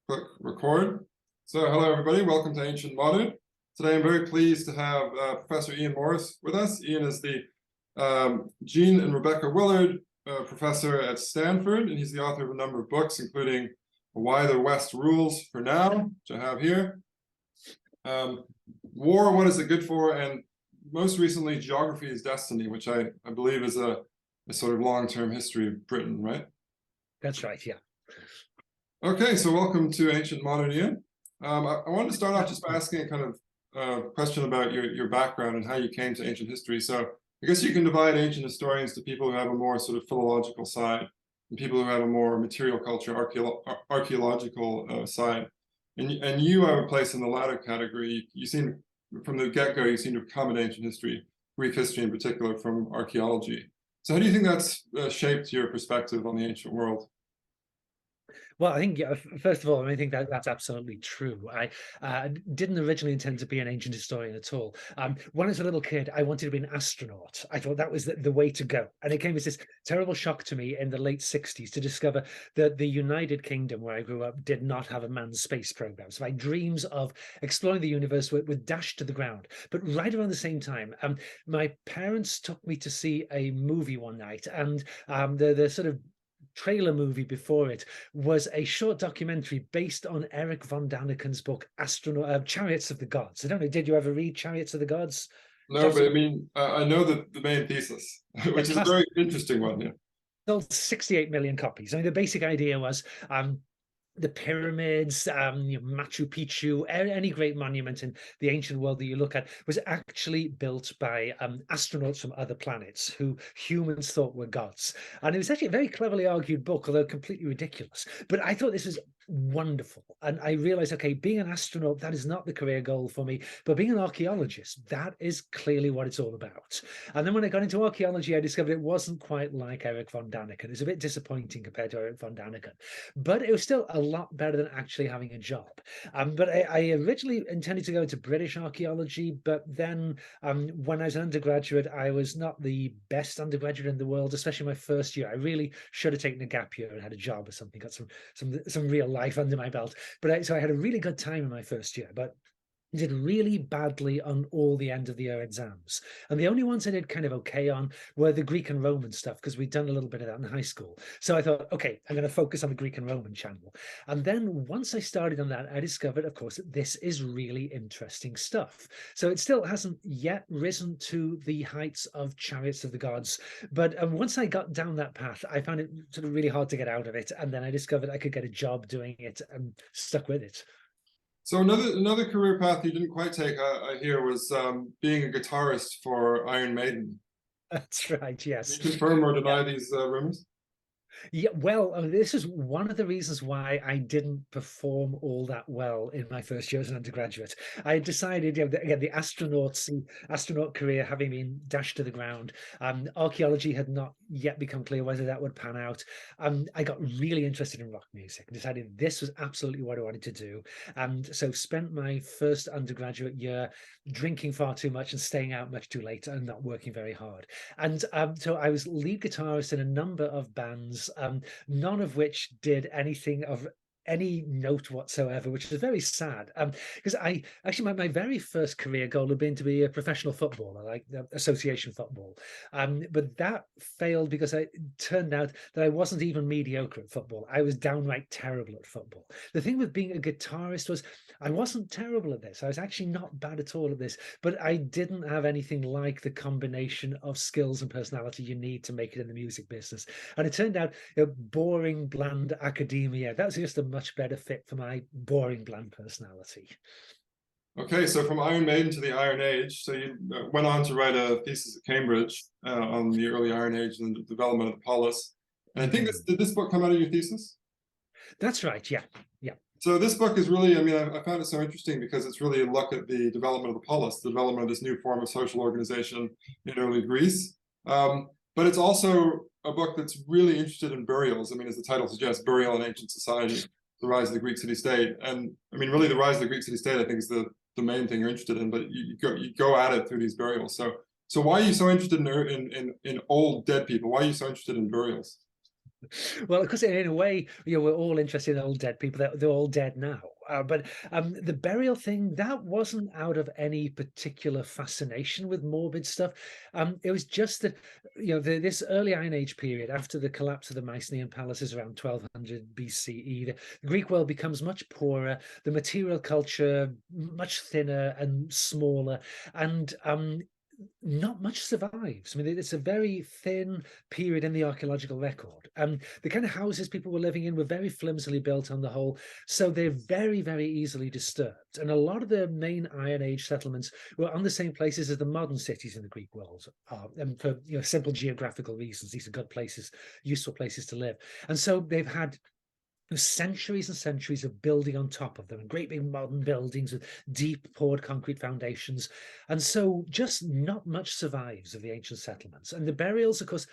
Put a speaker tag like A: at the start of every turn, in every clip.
A: Click record. So hello everybody, welcome to Ancient Modern. Today I'm very pleased to have Professor Ian Morris with us. Ian is the Jean and Rebecca Willard professor at Stanford, and he's the author of a number of books, including Why the West Rules for Now, which I have here, War, What Is It Good For, and most recently Geography is Destiny, which I believe is a sort of long-term history of Britain, right?
B: That's right, yeah.
A: Okay, so welcome to Ancient Modern, Ian. I wanted to start off just by asking a kind of question about your background and how you came to ancient history. So I guess you can divide ancient historians to people who have a more sort of philological side and people who have a more material culture, archaeological side. And you, I would place in the latter category. You seem, from the get-go, you seem to have come at ancient history, Greek history in particular, from archaeology. So how do you think that's shaped your perspective on the ancient world?
B: Well, I think, first of all, I think that's absolutely true. I didn't originally intend to be an ancient historian at all. When I was a little kid, I wanted to be an astronaut. I thought that was the way to go. And it came as this terrible shock to me in the late 60s to discover that the United Kingdom, where I grew up, did not have a manned space program. So my dreams of exploring the universe were dashed to the ground. But right around the same time, my parents took me to see a movie one night, and the sort of trailer movie before it was a short documentary based on Erich von Daniken's book Chariots of the Gods. I don't know, did you ever read Chariots of the Gods?
A: No, but I mean, I know the main thesis, which is a very interesting one. Yeah,
B: sold 68 million copies. I mean, the basic idea was the pyramids, Machu Picchu, any great monument in the ancient world that you look at was actually built by astronauts from other planets who humans thought were gods. And it was actually a very cleverly argued book, although completely ridiculous. But I thought this was wonderful. And I realized, okay, being an astronaut, that is not the career goal for me, but being an archaeologist, that is clearly what it's all about. And then when I got into archaeology, I discovered it wasn't quite like Erich von Daniken. It was a bit disappointing compared to Erich von Daniken, but it was still a lot better than actually having a job. But I originally intended to go into British archaeology, but then when I was an undergraduate, I was not the best undergraduate in the world, especially my first year. I really should have taken a gap year and had a job or something, got some real life under my belt. But so I had a really good time in my first year, but did really badly on all the end of the year exams. And the only ones I did kind of okay on were the Greek and Roman stuff, because we'd done a little bit of that in high school. So I thought, okay, I'm going to focus on the Greek and Roman channel. And then once I started on that, I discovered, of course, that this is really interesting stuff. So it still hasn't yet risen to the heights of Chariots of the Gods. But once I got down that path, I found it sort of really hard to get out of it. And then I discovered I could get a job doing it and stuck with it.
A: so another career path you didn't quite take, I hear, was being a guitarist for Iron Maiden.
B: That's right, yes.
A: Can you confirm or deny these rumors?
B: Yeah, well, this is one of the reasons why I didn't perform all that well in my first year as an undergraduate. I decided, again, the astronaut career having been dashed to the ground, archaeology had not yet become clear whether that would pan out. I got really interested in rock music and decided this was absolutely what I wanted to do. And so spent my first undergraduate year drinking far too much and staying out much too late and not working very hard. And so I was lead guitarist in a number of bands, none of which did anything of any note whatsoever, which is very sad, because I actually my very first career goal had been to be a professional footballer, like association football, but that failed because it turned out that I wasn't even mediocre at football. I was downright terrible at football. The thing with being a guitarist was I wasn't terrible at this. I was actually not bad at all at this, but I didn't have anything like the combination of skills and personality you need to make it in the music business. And it turned out, boring, bland academia, that was just a much better fit for my boring, bland personality.
A: Okay, so from Iron Maiden to the Iron Age, so you went on to write a thesis at Cambridge on the early Iron Age and the development of the polis. And I think did this book come out of your thesis?
B: That's right, yeah.
A: So this book is really, I mean, I found it so interesting because it's really a look at the development of the polis, the development of this new form of social organization in early Greece. But it's also a book that's really interested in burials. I mean, as the title suggests, burial in ancient society, the rise of the Greek city-state. And I mean, really the rise of the Greek city-state, I think, is the main thing you're interested in, but you go at it through these burials. So why are you so interested in old dead people? Why are you so interested in burials?
B: Well, because in a way, we're all interested in old dead people. They're all dead now. But the burial thing, that wasn't out of any particular fascination with morbid stuff. It was just that, this early Iron Age period, after the collapse of the Mycenaean palaces around 1200 BCE, the Greek world becomes much poorer, the material culture much thinner and smaller, and not much survives. I mean, it's a very thin period in the archaeological record. The kind of houses people were living in were very flimsily built on the whole, so they're very, very easily disturbed. And a lot of the main Iron Age settlements were on the same places as the modern cities in the Greek world are, and for simple geographical reasons. These are good places, useful places to live. And so they've had centuries and centuries of building on top of them, and great big modern buildings with deep poured concrete foundations. And so just not much survives of the ancient settlements. And the burials, of course,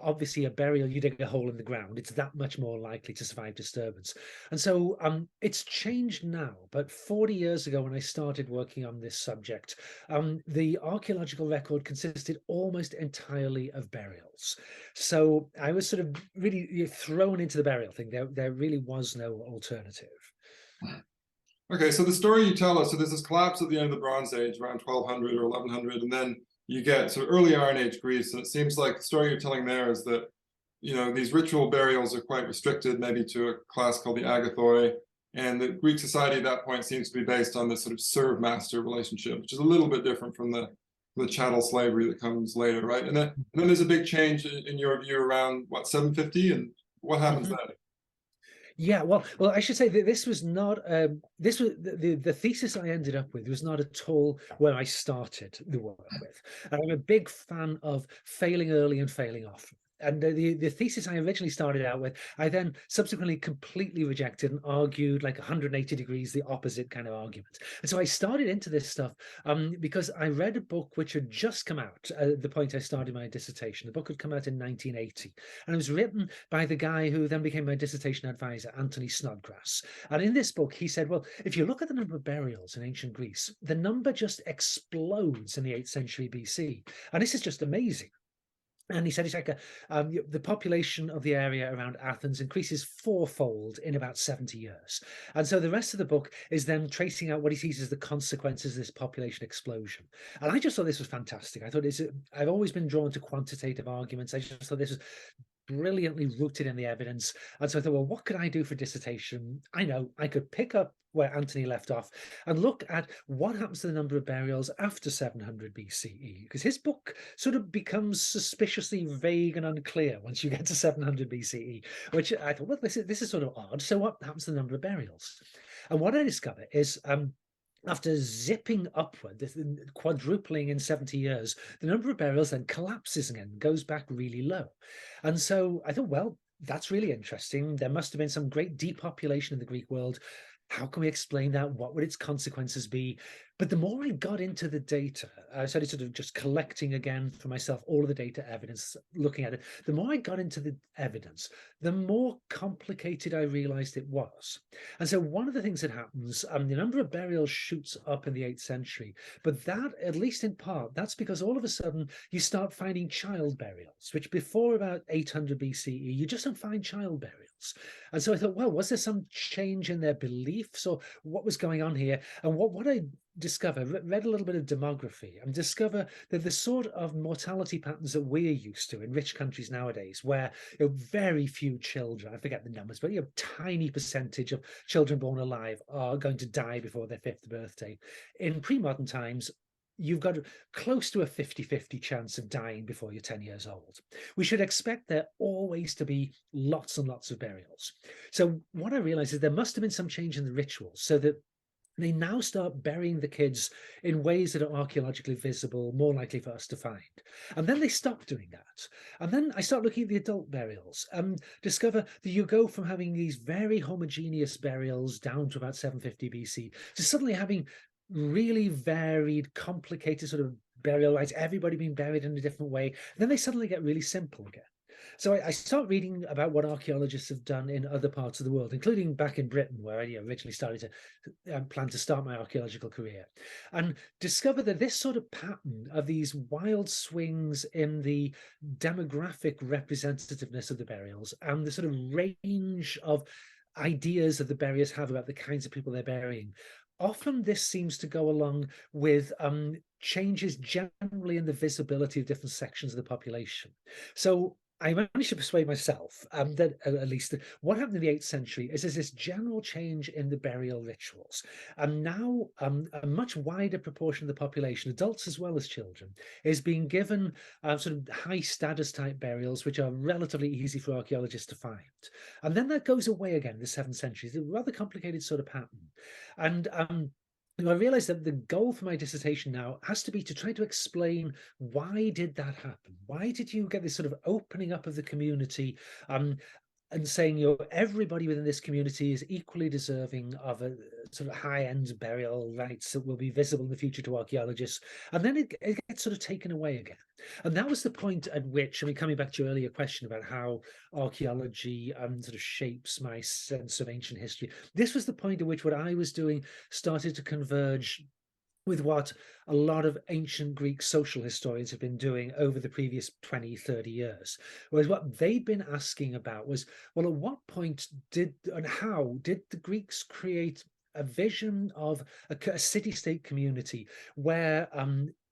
B: obviously a burial, you dig a hole in the ground, it's that much more likely to survive disturbance. And so it's changed now, but 40 years ago when I started working on this subject, the archaeological record consisted almost entirely of burials. So I was sort of really thrown into the burial thing. There really was no alternative.
A: Okay, so the story you tell us, so there's this collapse at the end of the Bronze Age, around 1200 or 1100, and then you get to early Iron Age Greece, and it seems like the story you're telling there is that, these ritual burials are quite restricted, maybe to a class called the agathoi, and the Greek society at that point seems to be based on this sort of serve-master relationship, which is a little bit different from the chattel slavery that comes later, right? And then there's a big change in your view around, what, 750, and what happens then?
B: Yeah, well, I should say that this was not this was the thesis I ended up with was not at all where I started the work with. And I'm a big fan of failing early and failing often. And the thesis I originally started out with, I then subsequently completely rejected and argued like 180 degrees the opposite kind of argument. And so I started into this stuff because I read a book which had just come out at the point I started my dissertation. The book had come out in 1980, and it was written by the guy who then became my dissertation advisor, Anthony Snodgrass. And in this book, he said, well, if you look at the number of burials in ancient Greece, the number just explodes in the 8th century BC. And this is just amazing. And he said it's like the population of the area around Athens increases fourfold in about 70 years. And so the rest of the book is then tracing out what he sees as the consequences of this population explosion. And I just thought this was fantastic. I thought I've always been drawn to quantitative arguments. I just thought this was brilliantly rooted in the evidence. And so I thought, well, what could I do for dissertation? I know I could pick up where Anthony left off and look at what happens to the number of burials after 700 BCE, because his book sort of becomes suspiciously vague and unclear once you get to 700 BCE, which I thought, well, this is sort of odd. So what happens to the number of burials? And what I discovered is after zipping upward, quadrupling in 70 years, the number of burials then collapses again, goes back really low. And so I thought, well, that's really interesting. There must have been some great depopulation in the Greek world. How can we explain that? What would its consequences be? But the more I got into the data, I started sort of just collecting again for myself all of the data evidence, looking at it. The more I got into the evidence, the more complicated I realized it was. And so one of the things that happens, the number of burials shoots up in the 8th century, but that, at least in part, that's because all of a sudden you start finding child burials, which before about 800 BCE, you just don't find child burials. And so I thought, well, was there some change in their beliefs, or what was going on here? And what I discover, read a little bit of demography, and discover that the sort of mortality patterns that we're used to in rich countries nowadays, where very few children, I forget the numbers, but tiny percentage of children born alive are going to die before their 5th birthday. In pre-modern times, you've got close to a 50-50 chance of dying before you're 10 years old. We should expect there always to be lots and lots of burials. So what I realized is there must have been some change in the rituals, so that they now start burying the kids in ways that are archaeologically visible, more likely for us to find. And then they stop doing that. And then I start looking at the adult burials and discover that you go from having these very homogeneous burials down to about 750 BC to suddenly having really varied, complicated sort of burial rites, everybody being buried in a different way. Then they suddenly get really simple again. So I start reading about what archaeologists have done in other parts of the world, including back in Britain, where I originally started to plan to start my archaeological career, and discover that this sort of pattern of these wild swings in the demographic representativeness of the burials and the sort of range of ideas that the buriers have about the kinds of people they're burying. Often this seems to go along with changes generally in the visibility of different sections of the population. So I managed to persuade myself that at least what happened in the 8th century is there's this general change in the burial rituals. And now a much wider proportion of the population, adults as well as children, is being given sort of high status type burials, which are relatively easy for archaeologists to find. And then that goes away again in the 7th century. It's a rather complicated sort of pattern. And I realized that the goal for my dissertation now has to be to try to explain, why did that happen? Why did you get this sort of opening up of the community and saying, everybody within this community is equally deserving of a sort of high-end burial rites that will be visible in the future to archaeologists, and then it gets sort of taken away again. And that was the point at which, I mean, coming back to your earlier question about how archaeology sort of shapes my sense of ancient history, this was the point at which what I was doing started to converge with what a lot of ancient Greek social historians have been doing over the previous 20, 30 years. Whereas what they'd been asking about was, well, at what point did and how did the Greeks create a vision of a city-state community where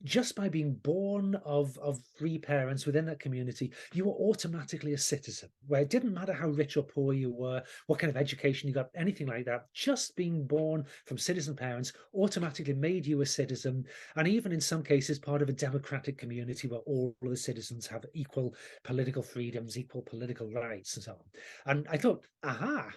B: just by being born of free parents within that community, you were automatically a citizen, where it didn't matter how rich or poor you were, what kind of education you got, anything like that. Just being born from citizen parents automatically made you a citizen, and even in some cases part of a democratic community where all of the citizens have equal political freedoms, equal political rights, and so on. And I thought, aha,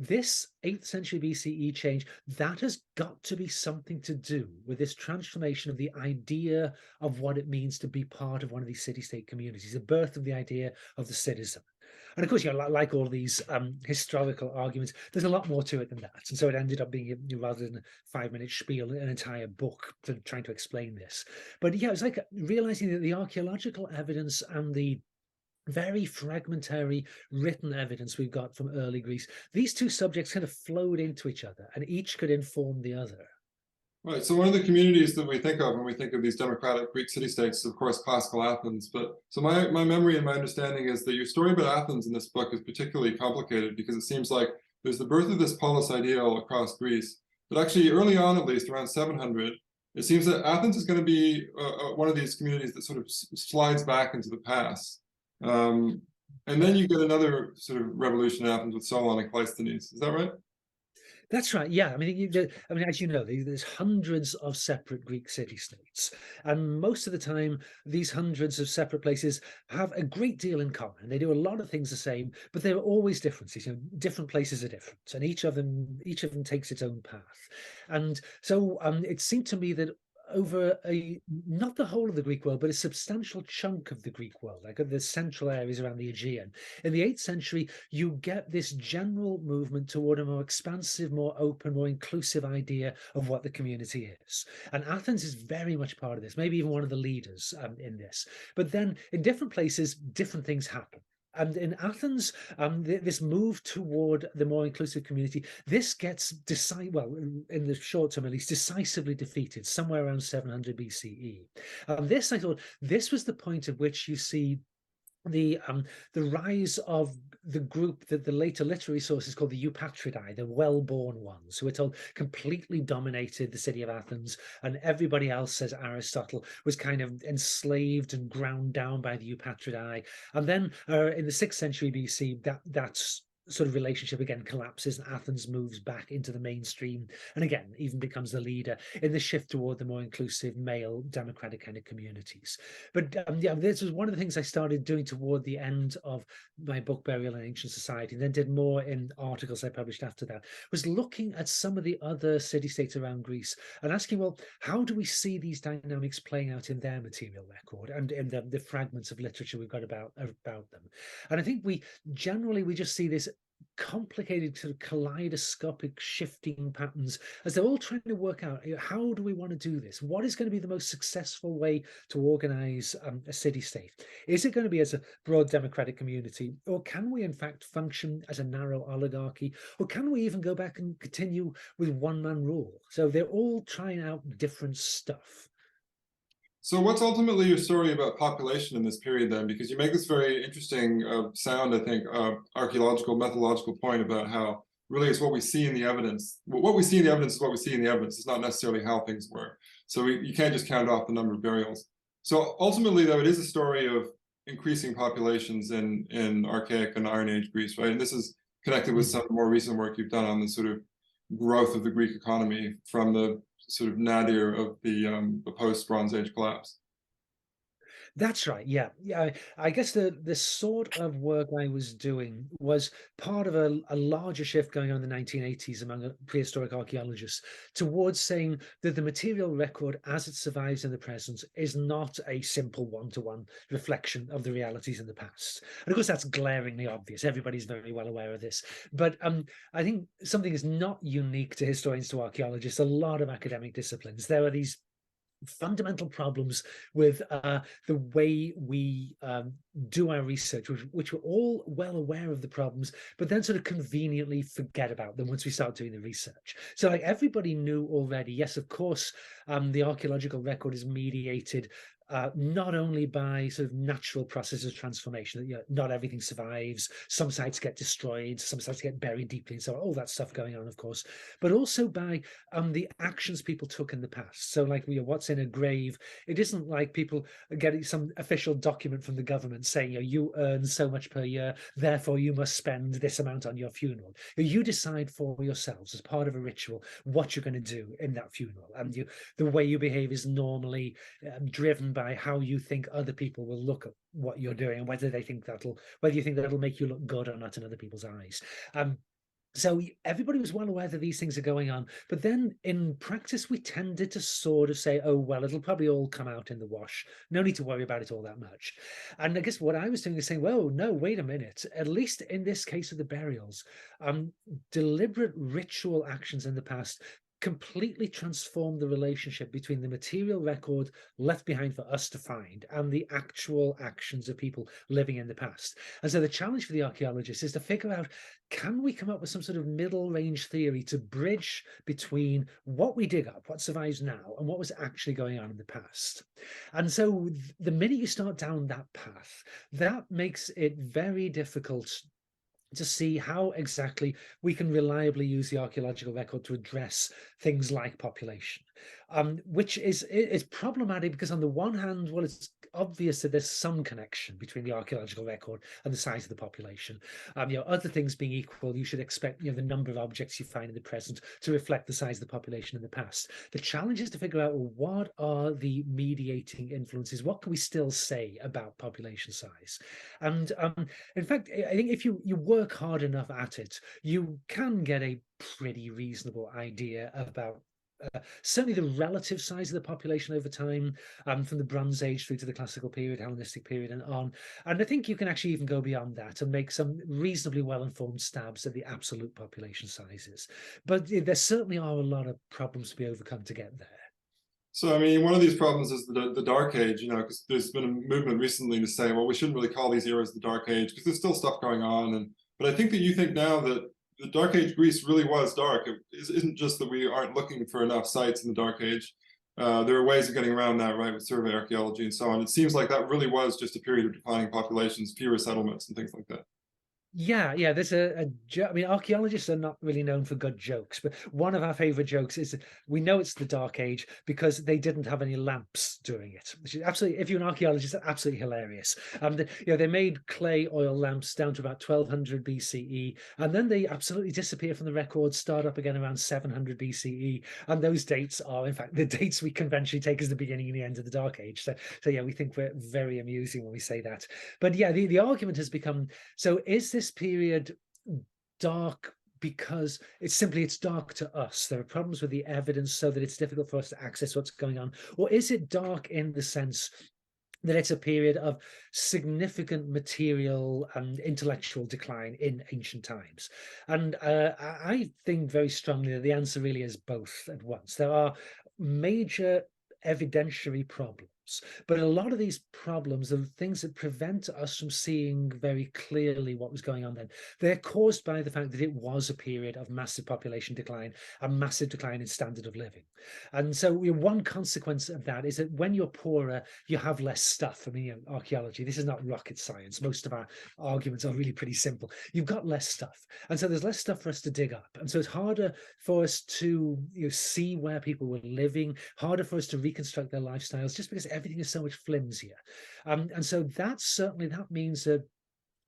B: this 8th century BCE change, that has got to be something to do with this transformation of the idea of what it means to be part of one of these city-state communities, the birth of the idea of the citizen. And of course, like all these historical arguments, there's a lot more to it than that. And so it ended up being, rather than a 5-minute spiel, an entire book trying to explain this. But yeah, it's like realizing that the archaeological evidence and the very fragmentary written evidence we've got from early Greece, these two subjects kind of flowed into each other, and each could inform the other.
A: Right. So one of the communities that we think of when we think of these democratic Greek city-states is, of course, classical Athens. But so my memory and my understanding is that your story about Athens in this book is particularly complicated, because it seems like there's the birth of this polis ideal across Greece. But actually, early on, at least around 700, it seems that Athens is going to be one of these communities that sort of slides back into the past. And then you get another sort of revolution in Athens with Solon and Cleisthenes. Is that right?
B: That's right. Yeah, I mean, as you know, there's hundreds of separate Greek city-states, and most of the time, these hundreds of separate places have a great deal in common. They do a lot of things the same, but there are always differences. Different places are different, and each of them takes its own path. And so, it seemed to me that over not the whole of the Greek world, but a substantial chunk of the Greek world, like the central areas around the Aegean. In the 8th century, you get this general movement toward a more expansive, more open, more inclusive idea of what the community is. And Athens is very much part of this, maybe even one of the leaders in this. But then in different places, different things happen. And in Athens, this move toward the more inclusive community, this gets in the short term at least, decisively defeated somewhere around 700 BCE. This, I thought, this was the point at which you see the rise of the group that the later literary sources called the Eupatridae, the well-born ones, who were told completely dominated the city of Athens, and everybody else, says Aristotle, was kind of enslaved and ground down by the Eupatridae. And then in the 6th century BC, that's sort of relationship again collapses, and Athens moves back into the mainstream, and again even becomes the leader in the shift toward the more inclusive male democratic kind of communities. But yeah, this was one of the things I started doing toward the end of my book Burial in Ancient Society, and then did more in articles I published after that, was looking at some of the other city-states around Greece and asking, well, how do we see these dynamics playing out in their material record and in the fragments of literature we've got about them? And I think we just see this complicated sort of kaleidoscopic shifting patterns as they're all trying to work out, how do we want to do this? What is going to be the most successful way to organize a city-state? Is it going to be as a broad democratic community, or can we in fact function as a narrow oligarchy, or can we even go back and continue with one-man rule? So they're all trying out different stuff.
A: So what's ultimately your story about population in this period then? Because you make this very interesting sound, I think, archaeological, methodological point about how really it's what we see in the evidence. What we see in the evidence is what we see in the evidence. It's not necessarily how things were. So you can't just count off the number of burials. So ultimately, though, it is a story of increasing populations in archaic and Iron Age Greece, right? And this is connected with some more recent work you've done on the sort of growth of the Greek economy from the sort of nadir of the post-Bronze Age collapse.
B: That's right. Yeah. Yeah. I guess the sort of work I was doing was part of a larger shift going on in the 1980s among prehistoric archaeologists towards saying that the material record as it survives in the present is not a simple one-to-one reflection of the realities in the past. And of course, that's glaringly obvious. Everybody's very well aware of this. But I think something is not unique to historians, to archaeologists, a lot of academic disciplines. There are these fundamental problems with the way we do our research, which we're all well aware of the problems, but then sort of conveniently forget about them once we start doing the research. So like everybody knew already, yes, of course, the archaeological record is mediated not only by sort of natural processes of transformation, that not everything survives, some sites get destroyed, some sites get buried deeply, and so all that stuff going on, of course, but also by the actions people took in the past. So like what's in a grave, it isn't like people getting some official document from the government saying you earn so much per year, therefore you must spend this amount on your funeral. You decide for yourselves as part of a ritual what you're going to do in that funeral, and the way you behave is normally driven by how you think other people will look at what you're doing, and whether you think that'll make you look good or not in other people's eyes. So everybody was well aware that these things are going on, but then in practice, we tended to sort of say, oh, well, it'll probably all come out in the wash. No need to worry about it all that much. And I guess what I was doing is saying, well, no, wait a minute. At least in this case of the burials, deliberate ritual actions in the past completely transformed the relationship between the material record left behind for us to find and the actual actions of people living in the past. And so the challenge for the archaeologists is to figure out, can we come up with some sort of middle range theory to bridge between what we dig up, what survives now, and what was actually going on in the past? And so the minute you start down that path, that makes it very difficult to see how exactly we can reliably use the archaeological record to address things like population, which is problematic because on the one hand, well, it's obvious that there's some connection between the archaeological record and the size of the population. Other things being equal, you should expect the number of objects you find in the present to reflect the size of the population in the past. The challenge is to figure out, well, what are the mediating influences? What can we still say about population size? And in fact, I think if you work hard enough at it, you can get a pretty reasonable idea about certainly the relative size of the population over time, from the Bronze Age through to the Classical period, Hellenistic period, and on. And I think you can actually even go beyond that and make some reasonably well-informed stabs at the absolute population sizes. But there certainly are a lot of problems to be overcome to get there.
A: So, I mean, one of these problems is the Dark Age, because there's been a movement recently to say, well, we shouldn't really call these eras the Dark Age because there's still stuff going on. But I think that you think now that the Dark Age Greece really was dark. It isn't just that we aren't looking for enough sites in the Dark Age. There are ways of getting around that, right, with survey archaeology and so on. It seems like that really was just a period of declining populations, fewer settlements and things like that.
B: Yeah, there's I mean, archaeologists are not really known for good jokes, but one of our favorite jokes is we know it's the Dark Age because they didn't have any lamps during it, which is absolutely, if you're an archaeologist, absolutely hilarious. They made clay oil lamps down to about 1200 BCE, and then they absolutely disappear from the records, start up again around 700 BCE, and those dates are, in fact, the dates we conventionally take as the beginning and the end of the Dark Age. So yeah, we think we're very amusing when we say that. But yeah, the argument has become, so is this period dark because it's dark to us? There are problems with the evidence so that it's difficult for us to access what's going on, or is it dark in the sense that it's a period of significant material and intellectual decline in ancient times. And I think very strongly that the answer really is both at once. There are major evidentiary problems, but a lot of these problems are things that prevent us from seeing very clearly what was going on then. They're caused by the fact that it was a period of massive population decline, a massive decline in standard of living. And so one consequence of that is that when you're poorer, you have less stuff. I mean, archaeology, this is not rocket science. Most of our arguments are really pretty simple. You've got less stuff. And so there's less stuff for us to dig up. And so it's harder for us to see where people were living, harder for us to reconstruct their lifestyles, just because everything is so much flimsier. And so that means that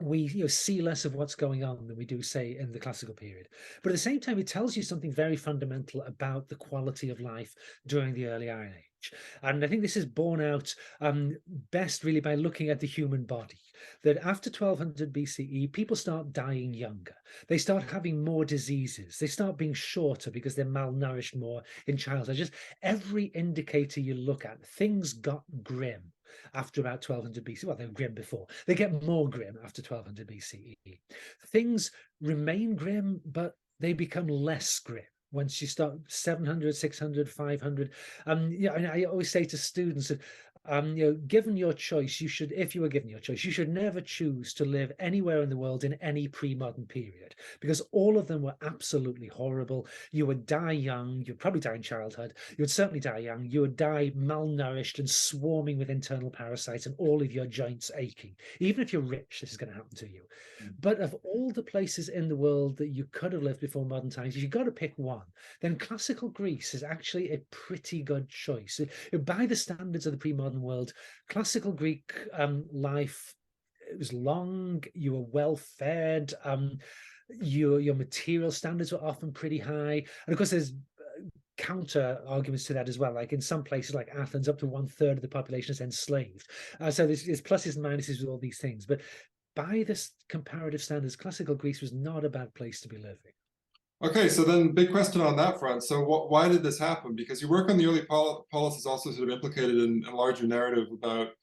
B: we see less of what's going on than we do, say, in the classical period. But at the same time, it tells you something very fundamental about the quality of life during the early Iron Age. And I think this is borne out best really by looking at the human body, that after 1200 BCE, people start dying younger. They start having more diseases. They start being shorter because they're malnourished more in childhood. Just every indicator you look at, things got grim after about 1200 BCE. Well, they were grim before. They get more grim after 1200 BCE. Things remain grim, but they become less grim once you start 700, 600, 500. And I always say to students that given your choice, if you were given your choice, you should never choose to live anywhere in the world in any pre-modern period, because all of them were absolutely horrible. You would die young, you'd probably die in childhood, you would certainly die young, you would die malnourished and swarming with internal parasites and all of your joints aching. Even if you're rich, this is going to happen to you. But of all the places in the world that you could have lived before modern times, if you've got to pick one, then classical Greece is actually a pretty good choice. By the standards of the pre-modern world, classical Greek life, it was long, you were well fed, your material standards were often pretty high, and of course there's counter arguments to that as well. Like in some places like Athens, up to 1/3 of the population is enslaved. So there's pluses and minuses with all these things, but by this comparative standards, classical Greece was not a bad place to be living.
A: Okay, so then big question on that front. So why did this happen? Because you work on the early policies also sort of implicated in a larger narrative about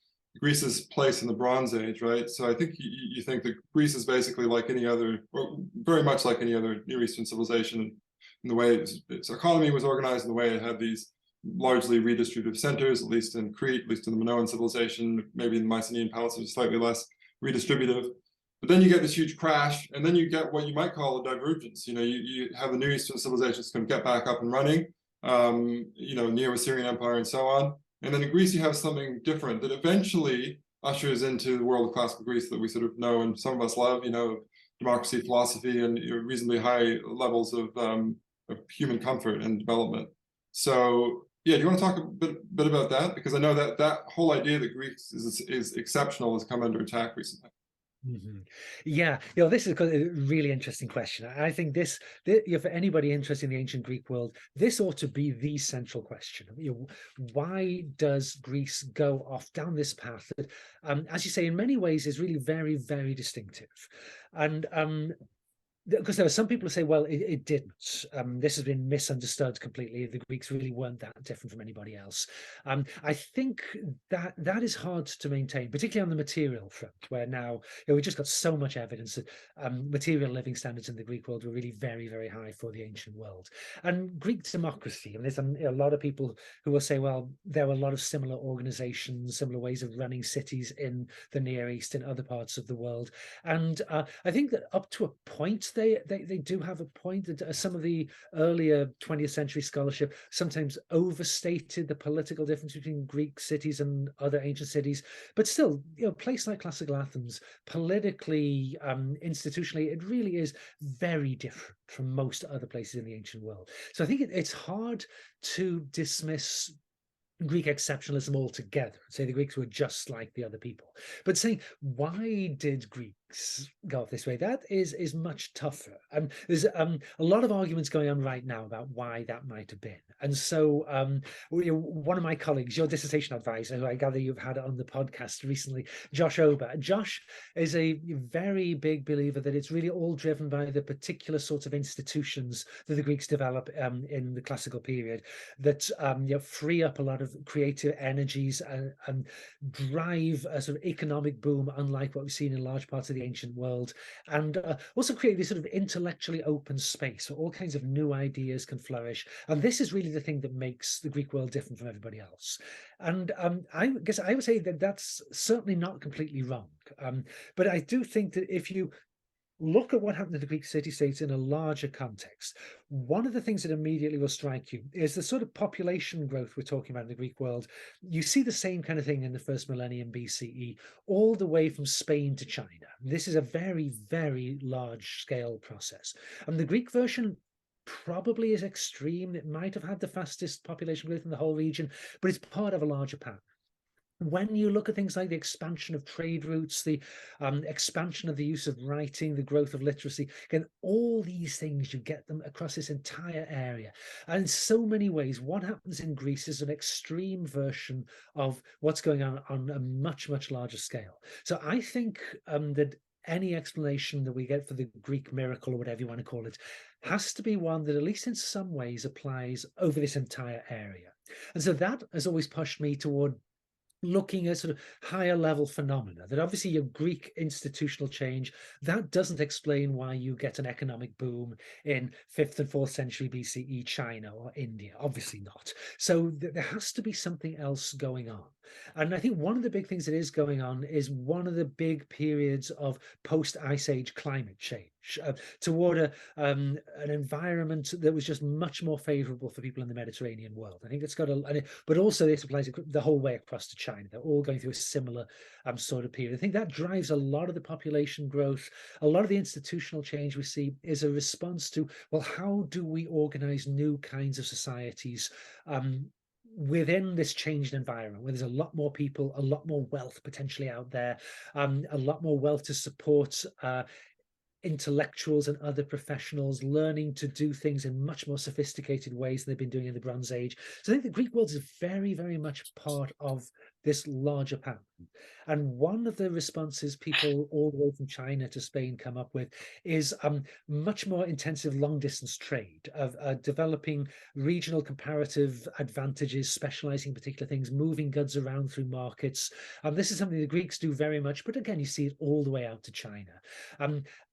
A: Greece's place in the Bronze Age, right? So I think you think that Greece is basically like any other, or very much like any other Near Eastern civilization in the way its economy was organized, in the way it had these largely redistributive centers, at least in Crete, at least in the Minoan civilization, maybe in the Mycenaean Palace, was slightly less redistributive. But then you get this huge crash, and then you get what you might call a divergence. You have the Near Eastern civilizations kind of get back up and running, Neo-Assyrian Empire and so on. And then in Greece, you have something different that eventually ushers into the world of classical Greece that we sort of know and some of us love, democracy, philosophy, and reasonably high levels of human comfort and development. So, yeah, do you want to talk a bit about that? Because I know that whole idea that Greece is exceptional has come under attack recently.
B: Yeah, this is a really interesting question. I think this for anybody interested in the ancient Greek world, this ought to be the central question. Why does Greece go off down this path that, as you say, in many ways is really very, very distinctive? And because there are some people who say, well, it didn't. This has been misunderstood completely. The Greeks really weren't that different from anybody else. I think that is hard to maintain, particularly on the material front, where now we just got so much evidence that material living standards in the Greek world were really very, very high for the ancient world. And Greek democracy, and there's a lot of people who will say, well, there were a lot of similar organizations, similar ways of running cities in the Near East and other parts of the world. And I think that up to a point, they do have a point that some of the earlier 20th century scholarship sometimes overstated the political difference between Greek cities and other ancient cities. But still, a place like classical Athens, politically, institutionally, it really is very different from most other places in the ancient world. So I think it's hard to dismiss Greek exceptionalism altogether, say the Greeks were just like the other people. But saying, why did Greeks Greeks go off this way. That is much tougher. And there's a lot of arguments going on right now about why that might have been. And so one of my colleagues, your dissertation advisor, who I gather you've had on the podcast recently, Josh Ober. Josh is a very big believer that it's really all driven by the particular sorts of institutions that the Greeks develop in the classical period that free up a lot of creative energies and drive a sort of economic boom, unlike what we've seen in large parts of the ancient world, and also create this sort of intellectually open space where all kinds of new ideas can flourish. And this is really the thing that makes the Greek world different from everybody else. And I guess I would say that that's certainly not completely wrong. But I do think that if you look at what happened to the Greek city-states in a larger context, one of the things that immediately will strike you is the sort of population growth we're talking about in the Greek world. You see the same kind of thing in the first millennium BCE, all the way from Spain to China. This is a very, very large-scale process. And the Greek version probably is extreme. It might have had the fastest population growth in the whole region, but it's part of a larger pattern. When you look at things like the expansion of trade routes, the expansion of the use of writing, the growth of literacy, again, all these things, you get them across this entire area. And in so many ways, what happens in Greece is an extreme version of what's going on a much, much larger scale. So I think that any explanation that we get for the Greek miracle, or whatever you want to call it, has to be one that at least in some ways applies over this entire area. And so that has always pushed me toward looking at sort of higher level phenomena, that obviously your Greek institutional change, that doesn't explain why you get an economic boom in 5th and 4th century BCE China or India, obviously not. So there has to be something else going on. And I think one of the big things that is going on is one of the big periods of post-Ice Age climate change toward an environment that was just much more favorable for people in the Mediterranean world. I think it's got but also this applies the whole way across to China. They're all going through a similar sort of period. I think that drives a lot of the population growth. A lot of the institutional change we see is a response to, well, how do we organize new kinds of societies within this changed environment where there's a lot more people, a lot more wealth potentially out there, a lot more wealth to support intellectuals and other professionals learning to do things in much more sophisticated ways than they've been doing in the Bronze Age. So I think the Greek world is very, very much part of this larger pattern. And one of the responses people all the way from China to Spain come up with is much more intensive long-distance trade, of developing regional comparative advantages, specializing in particular things, moving goods around through markets. This is something the Greeks do very much, but again, you see it all the way out to China.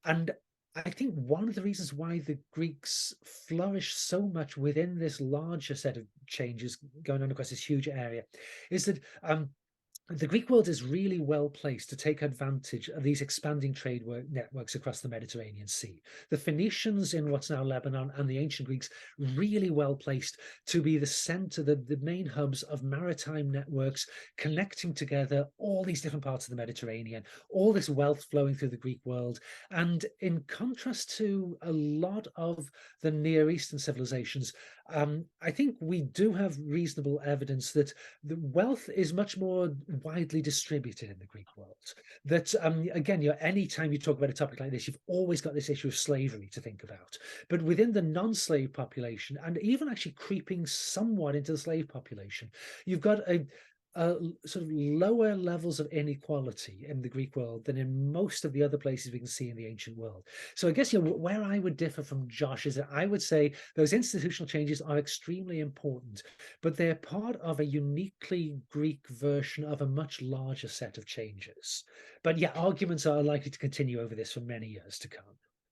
B: And I think one of the reasons why the Greeks flourish so much within this larger set of changes going on across this huge area is that the Greek world is really well placed to take advantage of these expanding trade networks across the Mediterranean Sea. The Phoenicians in what's now Lebanon and the ancient Greeks really well placed to be the center, the main hubs of maritime networks connecting together all these different parts of the Mediterranean, all this wealth flowing through the Greek world. And in contrast to a lot of the Near Eastern civilizations, I think we do have reasonable evidence that the wealth is much more widely distributed in the Greek world. That again, anytime you talk about a topic like this, you've always got this issue of slavery to think about. But within the non-slave population, and even actually creeping somewhat into the slave population, you've got a sort of lower levels of inequality in the Greek world than in most of the other places we can see in the ancient world. So I guess where I would differ from Josh is that I would say those institutional changes are extremely important, but they're part of a uniquely Greek version of a much larger set of changes. But yeah, arguments are likely to continue over this for many years to come.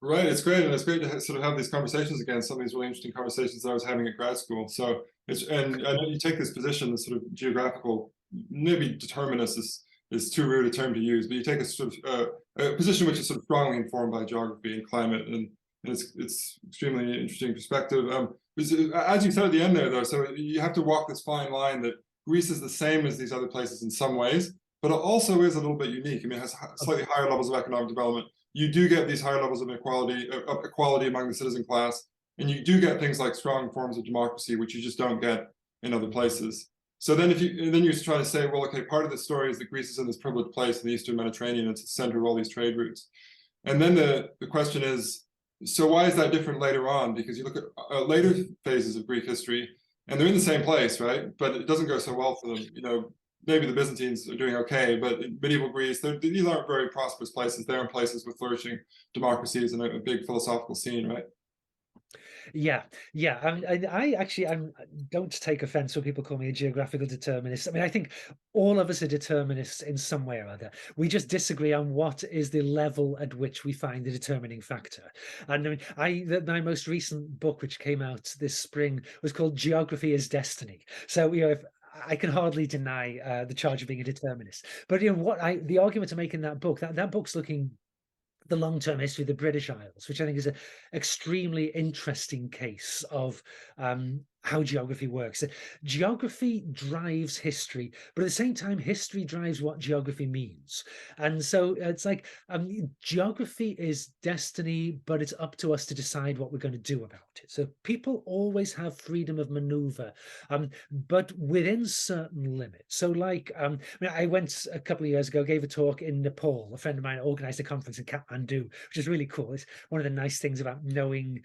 A: Right, it's great, and it's great to sort of have these conversations again. Some of these really interesting conversations that I was having at grad school. So and I know you take this position, this sort of geographical, maybe determinist is too rude a term to use, but you take a sort of a position which is sort of strongly informed by geography and climate, and it's extremely interesting perspective. As you said at the end there, though, so you have to walk this fine line that Greece is the same as these other places in some ways, but it also is a little bit unique. I mean, it has slightly higher levels of economic development. You do get these higher levels of equality among the citizen class, and you do get things like strong forms of democracy, which you just don't get in other places. So then then you try to say, well, okay, part of the story is that Greece is in this privileged place in the Eastern Mediterranean. It's the center of all these trade routes. And then the question is, so why is that different later on? Because you look at later phases of Greek history, and they're in the same place, right? But it doesn't go so well for them. You know, maybe the Byzantines are doing okay, but in medieval Greece, these aren't very prosperous places. They're in places with flourishing democracies and a big philosophical scene, right?
B: Yeah, yeah. I don't take offense when people call me a geographical determinist. I mean, I think all of us are determinists in some way or other. We just disagree on what is the level at which we find the determining factor. And I mean, my most recent book, which came out this spring, was called "Geography is Destiny." So, you know, if I can hardly deny the charge of being a determinist. But you know what the argument to make in that book, that book's looking the long-term history of the British Isles, which I think is an extremely interesting case of how geography works. Geography drives history, but at the same time, history drives what geography means. And so it's like geography is destiny, but it's up to us to decide what we're going to do about it. So people always have freedom of maneuver, but within certain limits. So like, I mean, I went a couple of years ago, gave a talk in Nepal. A friend of mine organized a conference in Kathmandu, which is really cool. It's one of the nice things about knowing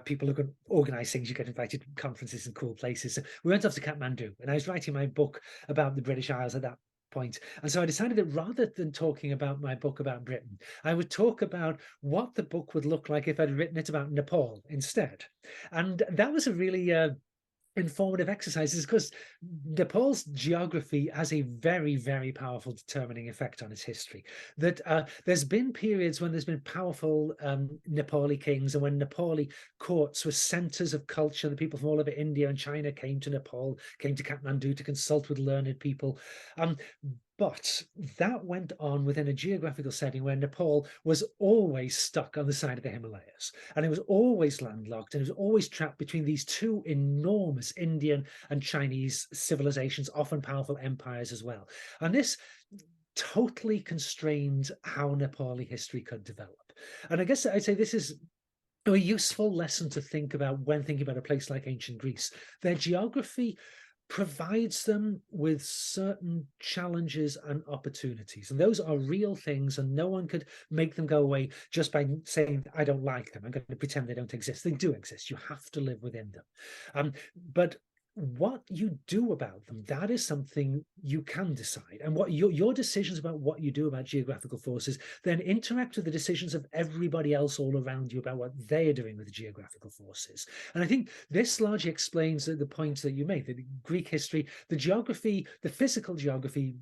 B: people who can organize things. You get invited to conferences and cool places. So we went off to Kathmandu, and I was writing my book about the British Isles at that point. And so I decided that rather than talking about my book about Britain, I would talk about what the book would look like if I'd written it about Nepal instead. And that was a really informative exercises, because Nepal's geography has a very, very powerful determining effect on its history. That there's been periods when there's been powerful Nepali kings, and when Nepali courts were centers of culture. The people from all over India and China came to Nepal, came to Kathmandu to consult with learned people. But that went on within a geographical setting where Nepal was always stuck on the side of the Himalayas, and it was always landlocked, and it was always trapped between these two enormous Indian and Chinese civilizations, often powerful empires as well. And this totally constrained how Nepali history could develop. And I guess I'd say this is a useful lesson to think about when thinking about a place like ancient Greece. Their geography provides them with certain challenges and opportunities, and those are real things, and no one could make them go away just by saying, I don't like them, I'm going to pretend they don't exist. They do exist. You have to live within them. But what you do about them, that is something you can decide. And what your decisions about what you do about geographical forces then interact with the decisions of everybody else all around you about what they are doing with the geographical forces. And I think this largely explains the points that you made, that Greek history, the geography, the physical geography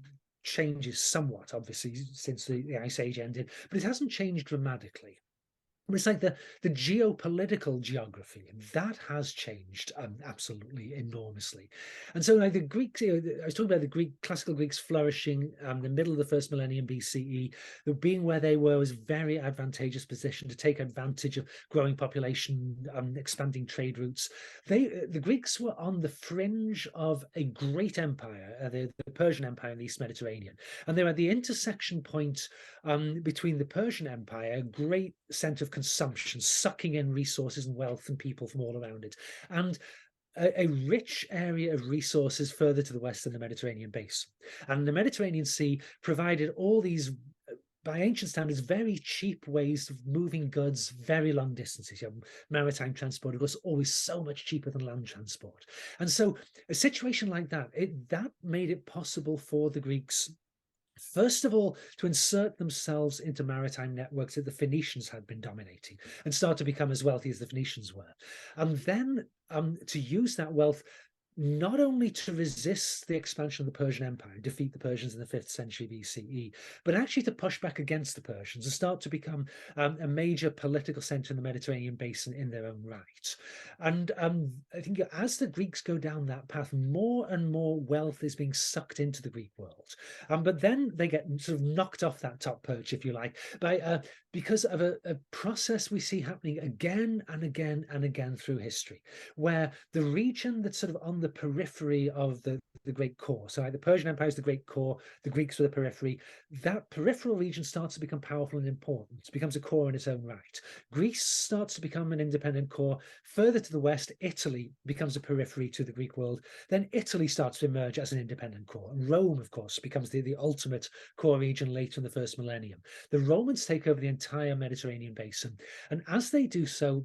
B: changes somewhat, obviously, since the Ice Age ended, but it hasn't changed dramatically. It's like the geopolitical geography that has changed absolutely enormously. And so like the Greeks, you know, I was talking about the classical Greeks flourishing the middle of the first millennium BCE. Being where they were was very advantageous position to take advantage of growing population, expanding trade routes. The Greeks were on the fringe of a great empire, the Persian Empire in the East Mediterranean, and they were at the intersection point between the Persian Empire, a great center of consumption, sucking in resources and wealth and people from all around it, and a rich area of resources further to the west in the Mediterranean basin. And the Mediterranean Sea provided all these, by ancient standards, very cheap ways of moving goods very long distances. You know, maritime transport, of course, always so much cheaper than land transport. And so a situation like that, that made it possible for the Greeks, first of all, to insert themselves into maritime networks that the Phoenicians had been dominating and start to become as wealthy as the Phoenicians were. And then to use that wealth not only to resist the expansion of the Persian Empire, defeat the Persians in the 5th century BCE, but actually to push back against the Persians and start to become a major political center in the Mediterranean basin in their own right. And I think as the Greeks go down that path, more and more wealth is being sucked into the Greek world. But then they get sort of knocked off that top perch, if you like, by because of a process we see happening again and again and again through history, where the region that's sort of on the the periphery of the great core. So like the Persian Empire is the great core, the Greeks were the periphery. That peripheral region starts to become powerful and important. It becomes a core in its own right. Greece starts to become an independent core. Further to the west, Italy becomes a periphery to the Greek world. Then Italy starts to emerge as an independent core. And Rome, of course, becomes the ultimate core region later in the first millennium. The Romans take over the entire Mediterranean basin. And as they do so,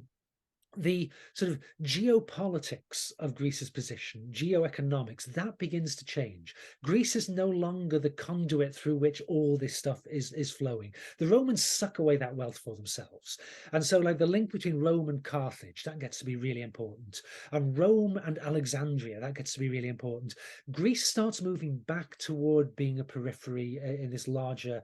B: the sort of geopolitics of Greece's position, geoeconomics, that begins to change. Greece is no longer the conduit through which all this stuff is flowing. The Romans suck away that wealth for themselves. And so like the link between Rome and Carthage, that gets to be really important. And Rome and Alexandria, that gets to be really important. Greece starts moving back toward being a periphery in this larger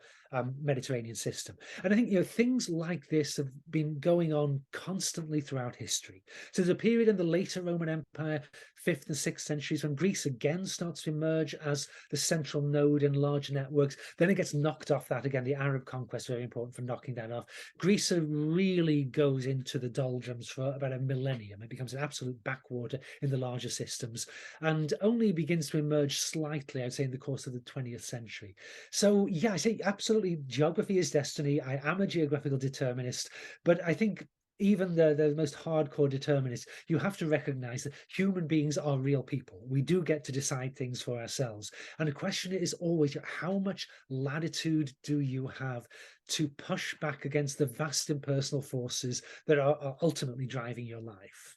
B: Mediterranean system. And I think, things like this have been going on constantly throughout history. So there's a period in the later Roman Empire, 5th and 6th centuries, when Greece again starts to emerge as the central node in large networks. Then it gets knocked off that again. The Arab conquest, very important for knocking that off. Greece really goes into the doldrums for about a millennium. It becomes an absolute backwater in the larger systems and only begins to emerge slightly, I'd say, in the course of the 20th century. So yeah, I say absolutely geography is destiny. I am a geographical determinist, but I think even the most hardcore determinists, you have to recognize that human beings are real people. We do get to decide things for ourselves. And the question is always, how much latitude do you have to push back against the vast impersonal forces that are ultimately driving your life?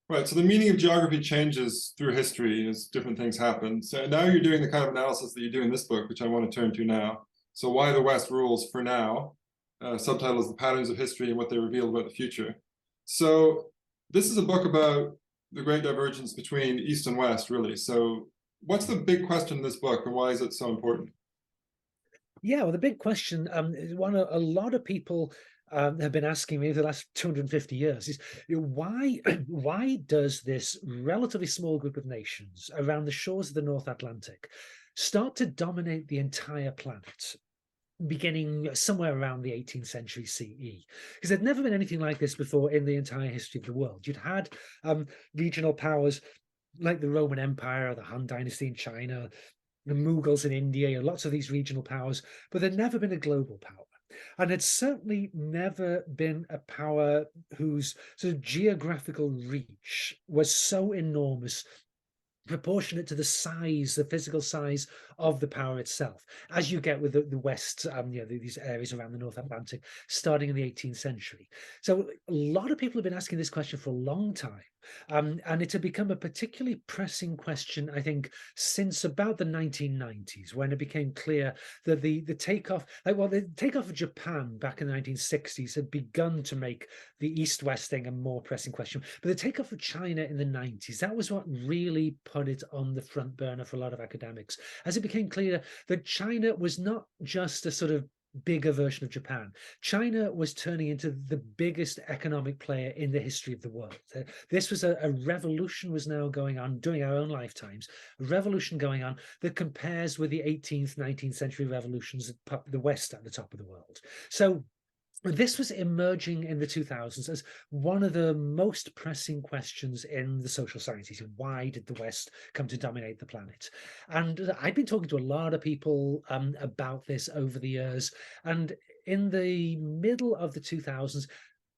A: Right, so the meaning of geography changes through history as different things happen. So now you're doing the kind of analysis that you do in this book, which I want to turn to now. So Why the West Rules for Now. Subtitle is The Patterns of History and What They Reveal About the Future. So this is a book about the great divergence between East and West, really. So what's the big question in this book, and why is it so important?
B: Yeah, well, the big question, one a lot of people have been asking me for the last 250 years is why does this relatively small group of nations around the shores of the North Atlantic start to dominate the entire planet, beginning somewhere around the 18th century CE? Because there'd never been anything like this before in the entire history of the world. You'd had regional powers like the Roman Empire or the Han Dynasty in China, the Mughals in India, lots of these regional powers, but there'd never been a global power. And it's certainly never been a power whose sort of geographical reach was so enormous, proportionate to the size, the physical size of the power itself, as you get with the West, these areas around the North Atlantic, starting in the 18th century. So a lot of people have been asking this question for a long time. And it had become a particularly pressing question, I think, since about the 1990s, when it became clear that the takeoff of Japan back in the 1960s had begun to make the East-West thing a more pressing question. But the takeoff of China in the 90s, that was what really put it on the front burner for a lot of academics, as it became clear that China was not just a sort of bigger version of Japan. China was turning into the biggest economic player in the history of the world. This was a revolution was now going on during our own lifetimes, a revolution going on that compares with the 18th, 19th century revolutions that put the West at the top of the world. So this was emerging in the 2000s as one of the most pressing questions in the social sciences. Why did the West come to dominate the planet? And I've been talking to a lot of people about this over the years. And in the middle of the 2000s,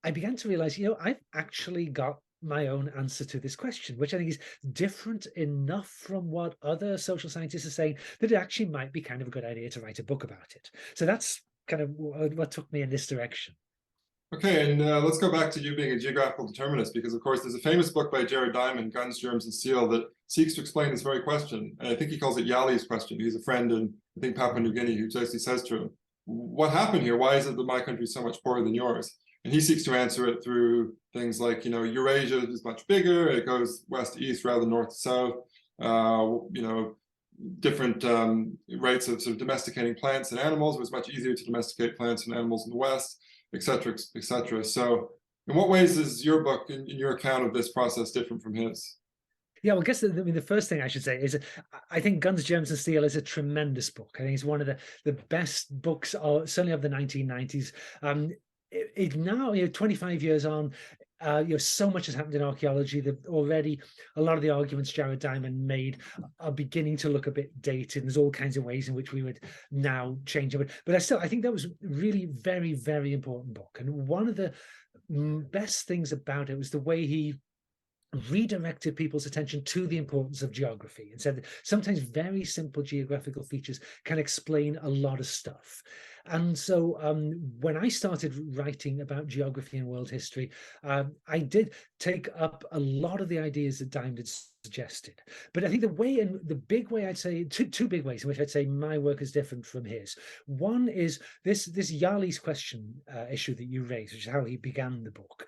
B: I began to realize, I've actually got my own answer to this question, which I think is different enough from what other social scientists are saying that it actually might be kind of a good idea to write a book about it. So that's kind of what took me in this direction.
A: Okay, and let's go back to you being a geographical determinist, because of course there's a famous book by Jared Diamond, Guns, Germs, and Steel, that seeks to explain this very question. And I think he calls it Yali's question. He's a friend in, I think, Papua New Guinea, who basically says to him, what happened here? Why is it that my country is so much poorer than yours? And he seeks to answer it through things like, Eurasia is much bigger. It goes west to east rather than north to south. Different rates of sort of domesticating plants and animals. It was much easier to domesticate plants and animals in the West, et cetera, et cetera. So in what ways is your book, in your account of this process, different from his?
B: Yeah, well, I guess the first thing I should say is I think Guns, Germs, and Steel is a tremendous book. I think it's one of the best books, certainly of the 1990s. It now, 25 years on, So much has happened in archaeology that already a lot of the arguments Jared Diamond made are beginning to look a bit dated. And there's all kinds of ways in which we would now change it. But I think that was really very, very important book. And one of the best things about it was the way he redirected people's attention to the importance of geography and said that sometimes very simple geographical features can explain a lot of stuff. And so when I started writing about geography and world history, I did take up a lot of the ideas that Diamond had suggested. But I think the big way I'd say, two big ways in which I'd say my work is different from his. One is this Yali's question issue that you raised, which is how he began the book.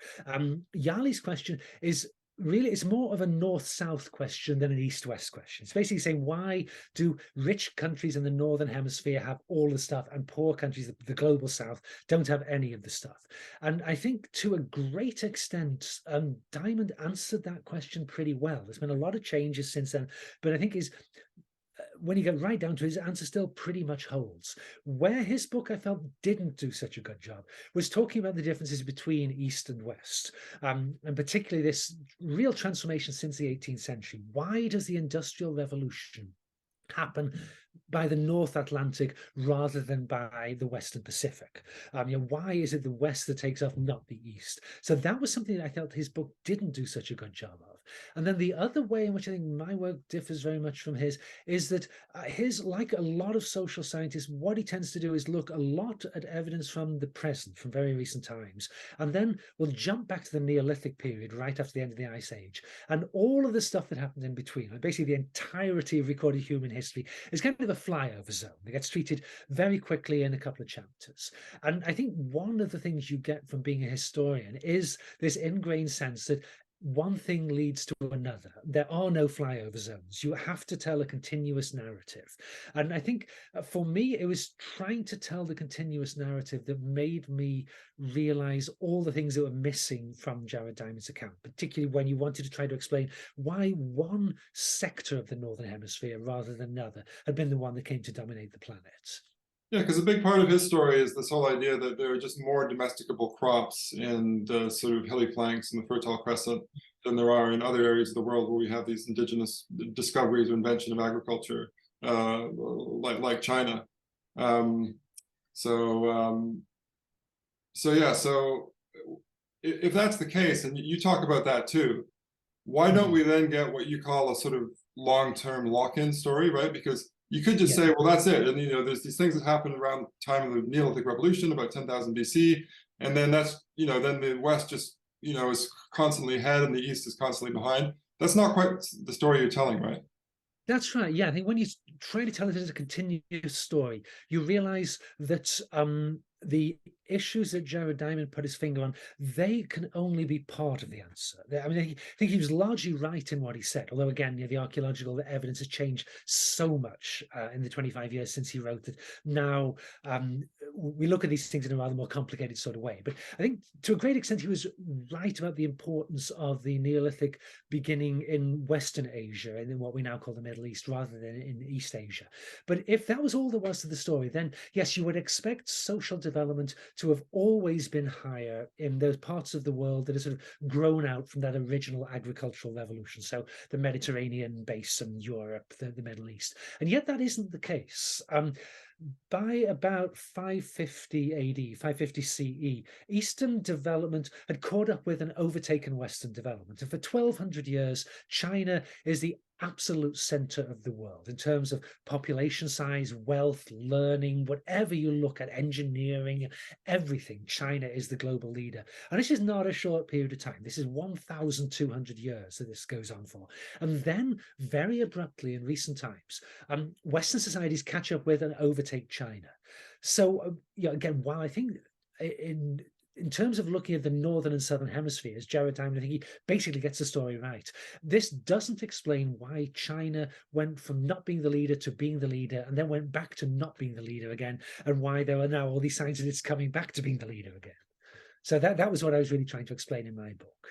B: Yali's question is really, it's more of a north-south question than an east-west question. It's basically saying, why do rich countries in the northern hemisphere have all the stuff and poor countries, the global south, don't have any of the stuff? And I think to a great extent, Diamond answered that question pretty well. There's been a lot of changes since then, but I think when you get right down to it, his answer still pretty much holds. Where his book, I felt, didn't do such a good job was talking about the differences between East and West, and particularly this real transformation since the 18th century. Why does the Industrial Revolution happen by the North Atlantic rather than by the Western Pacific? Why is it the West that takes off, not the East? So that was something that I felt his book didn't do such a good job of. And then the other way in which I think my work differs very much from his is that like a lot of social scientists, what he tends to do is look a lot at evidence from the present, from very recent times, and then we'll jump back to the Neolithic period right after the end of the Ice Age. And all of the stuff that happened in between, like basically the entirety of recorded human history, is kind of a flyover zone. It gets treated very quickly in a couple of chapters. And I think one of the things you get from being a historian is this ingrained sense that one thing leads to another. There are no flyover zones. You have to tell a continuous narrative. And I think for me, it was trying to tell the continuous narrative that made me realize all the things that were missing from Jared Diamond's account, particularly when you wanted to try to explain why one sector of the Northern Hemisphere rather than another had been the one that came to dominate the planet.
A: Yeah, because a big part of his story is this whole idea that there are just more domesticable crops in the sort of hilly flanks and the Fertile Crescent than there are in other areas of the world where we have these indigenous discoveries or invention of agriculture, like China. So if that's the case, and you talk about that too, why don't we then get what you call a sort of long-term lock-in story, right? Because you could just say, well, that's it. And, there's these things that happened around the time of the Neolithic Revolution, about 10,000 BC. And then that's, then the West just, is constantly ahead and the East is constantly behind. That's not quite the story you're telling, right?
B: That's right. Yeah, I think when you try to tell it as a continuous story, you realize that the issues that Jared Diamond put his finger on, they can only be part of the answer. I mean, I think he was largely right in what he said, although again, the archaeological evidence has changed so much in the 25 years since he wrote it. Now, we look at these things in a rather more complicated sort of way. But I think to a great extent, he was right about the importance of the Neolithic beginning in Western Asia and in what we now call the Middle East rather than in East Asia. But if that was all there was to the story, then yes, you would expect social development to have always been higher in those parts of the world that have sort of grown out from that original agricultural revolution. So the Mediterranean basin, Europe, the Middle East. And yet that isn't the case. By about 550 AD, 550 CE, Eastern development had caught up with and overtaken Western development. And for 1200 years, China is the absolute center of the world in terms of population size, wealth, learning, whatever you look at, engineering, everything. China is the global leader. And this is not a short period of time. This is 1,200 years that this goes on for. And then very abruptly in recent times, Western societies catch up with and overtake China. So, again, while I think in terms of looking at the northern and southern hemispheres, Jared Diamond, I think he basically gets the story right. This doesn't explain why China went from not being the leader to being the leader and then went back to not being the leader again, and why there are now all these signs that it's coming back to being the leader again. So that was what I was really trying to explain in my book.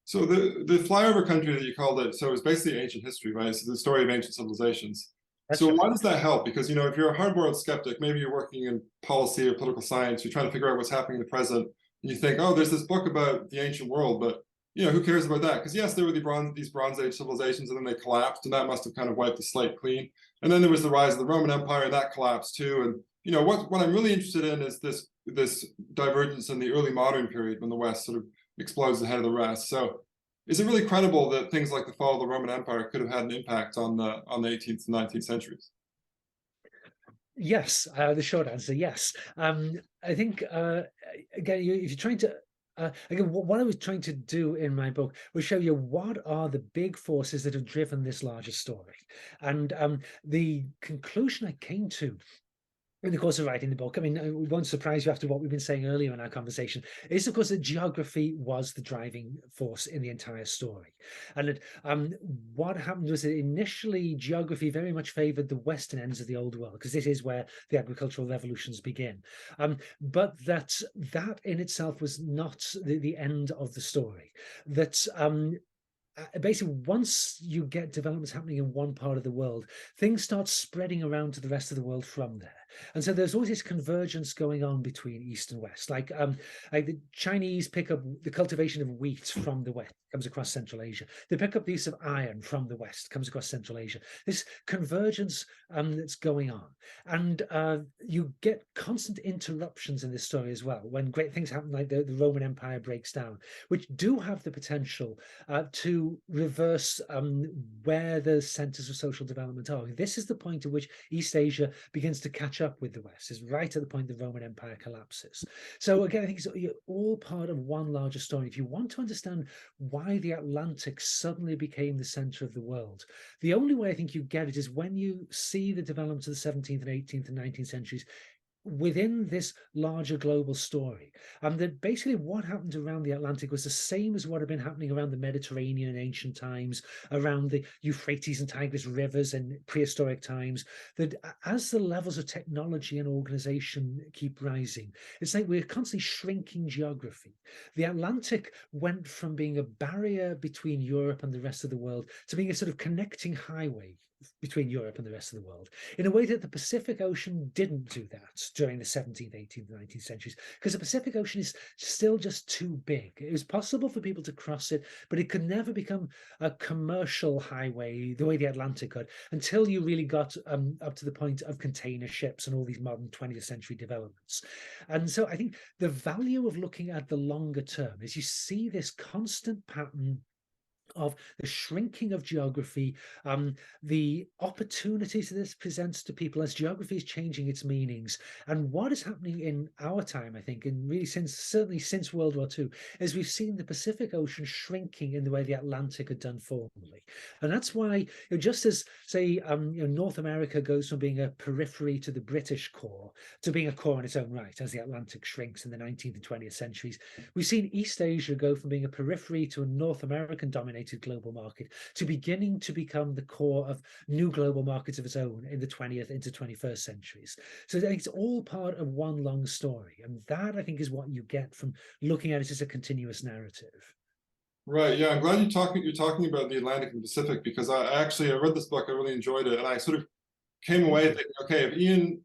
A: So the flyover country that you called it, so it's basically ancient history, right? So the story of ancient civilizations.
B: That's
A: so
B: right.
A: Why does that help? Because, if you're a hard-boiled skeptic, maybe you're working in policy or political science, you're trying to figure out what's happening in the present. you think, oh, there's this book about the ancient world, but who cares about that? Because yes, there were these Bronze Age civilizations, and then they collapsed, and that must have kind of wiped the slate clean. And then there was the rise of the Roman Empire, and that collapsed too. And what I'm really interested in is this divergence in the early modern period when the West sort of explodes ahead of the rest. So is it really credible that things like the fall of the Roman Empire could have had an impact on the 18th and 19th centuries?
B: Yes, the short answer, yes. I think again, if you're trying to again, what I was trying to do in my book was show you what are the big forces that have driven this larger story, and the conclusion I came to in the course of writing the book, I mean, it won't surprise you after what we've been saying earlier in our conversation, is of course that geography was the driving force in the entire story. And what happened was that initially geography very much favored the western ends of the old world, because this is where the agricultural revolutions begin. But that in itself was not the end of the story. That basically, once you get developments happening in one part of the world, things start spreading around to the rest of the world from there. And so there's always this convergence going on between East and West. Like the Chinese pick up the cultivation of wheat from the West, comes across Central Asia. They pick up the use of iron from the West, comes across Central Asia. This convergence that's going on. And you get constant interruptions in this story as well, when great things happen, like the Roman Empire breaks down, which do have the potential to reverse where the centers of social development are. This is the point at which East Asia begins to catch up with the West, is right at the point the Roman Empire collapses. So again, I think it's all part of one larger story. If you want to understand why the Atlantic suddenly became the center of the world, the only way I think you get it is when you see the development of the 17th and 18th and 19th centuries within this larger global story. And that basically what happened around the Atlantic was the same as what had been happening around the Mediterranean in ancient times, around the Euphrates and Tigris rivers in prehistoric times, that as the levels of technology and organization keep rising, it's like we're constantly shrinking geography. The Atlantic went from being a barrier between Europe and the rest of the world to being a sort of connecting highway between Europe and the rest of the world, in a way that the Pacific Ocean didn't do that during the 17th, 18th, and 19th centuries, because the Pacific Ocean is still just too big. It was possible for people to cross it, but it could never become a commercial highway the way the Atlantic could, until you really got up to the point of container ships and all these modern 20th century developments. And so I think the value of looking at the longer term is you see this constant pattern of the shrinking of geography, the opportunities that this presents to people as geography is changing its meanings. And what is happening in our time, I think, and really certainly since World War II, is we've seen the Pacific Ocean shrinking in the way the Atlantic had done formerly. And that's why, just as, say, North America goes from being a periphery to the British core to being a core in its own right, as the Atlantic shrinks in the 19th and 20th centuries, we've seen East Asia go from being a periphery to a North American dominated global market to beginning to become the core of new global markets of its own in the 20th into 21st centuries. So I think it's all part of one long story, and that I think is what you get from looking at it as a continuous narrative.
A: Right. Yeah, I'm glad you're talking about the Atlantic and Pacific, because I read this book, I really enjoyed it, and I sort of came away thinking, okay, if Ian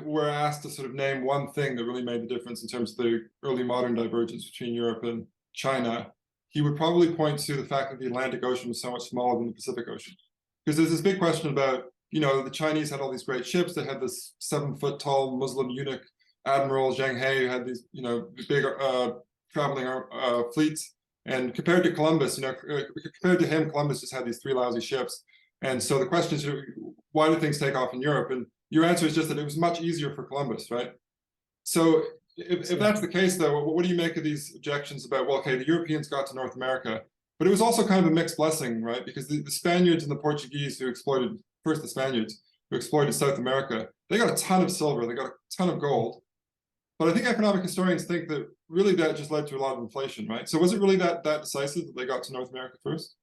A: were asked to sort of name one thing that really made the difference in terms of the early modern divergence between Europe and China, he would probably point to the fact that the Atlantic Ocean was so much smaller than the Pacific Ocean. Because there's this big question about, the Chinese had all these great ships. They had this 7-foot tall Muslim eunuch, Admiral Zheng He, who had these, big traveling fleets. And compared to Columbus, compared to him, Columbus just had these 3 lousy ships. And so the question is, why did things take off in Europe? And your answer is just that it was much easier for Columbus, right? So if that's the case, though, what do you make of these objections about, well, okay, the Europeans got to North America, but it was also kind of a mixed blessing, right? Because the Spaniards and the Portuguese who exploited, first the Spaniards, who exploited South America, they got a ton of silver, they got a ton of gold. But I think economic historians think that really that just led to a lot of inflation, right? So was it really that decisive that they got to North America first?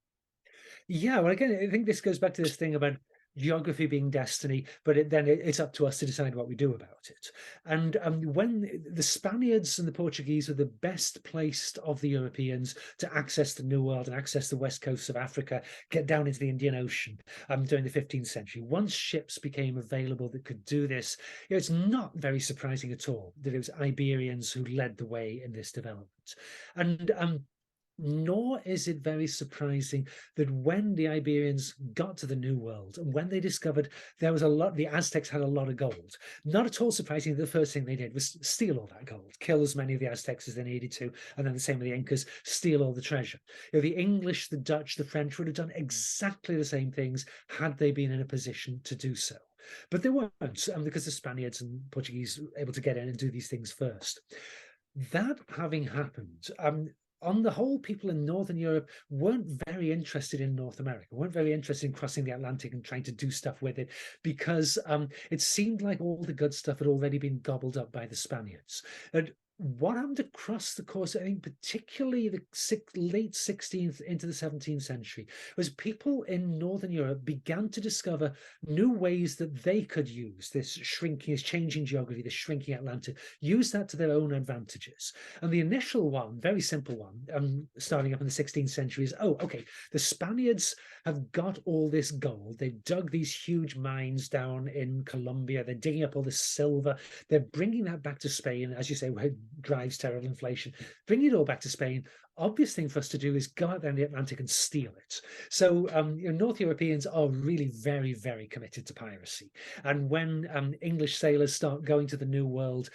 B: Yeah, well, again, I think this goes back to this thing about geography being destiny, but it's up to us to decide what we do about it. And when the Spaniards and the Portuguese were the best placed of the Europeans to access the New World and access the west coast of Africa, get down into the Indian Ocean during the 15th century, once ships became available that could do this, it's not very surprising at all that it was Iberians who led the way in this development. And nor is it very surprising that when the Iberians got to the New World and when they discovered there was the Aztecs had a lot of gold, not at all surprising that the first thing they did was steal all that gold, kill as many of the Aztecs as they needed to, and then the same with the Incas, steal all the treasure. The English, the Dutch, the French would have done exactly the same things had they been in a position to do so. But they weren't, because the Spaniards and Portuguese were able to get in and do these things first. That having happened, on the whole, people in Northern Europe weren't very interested in North America, weren't very interested in crossing the Atlantic and trying to do stuff with it, because it seemed like all the good stuff had already been gobbled up by the Spaniards. And what happened across the course, I think particularly the late 16th into the 17th century, was people in Northern Europe began to discover new ways that they could use this shrinking, this changing geography, this shrinking Atlantic, use that to their own advantages. And the initial one, very simple one, starting up in the 16th century, is, oh, okay, the Spaniards have got all this gold. They've dug these huge mines down in Colombia. They're digging up all this silver. They're bringing that back to Spain, as you say, where it drives terrible inflation. Bringing it all back to Spain. Obvious thing for us to do is go out there in the Atlantic and steal it. So North Europeans are really very, very committed to piracy. And when English sailors start going to the New World,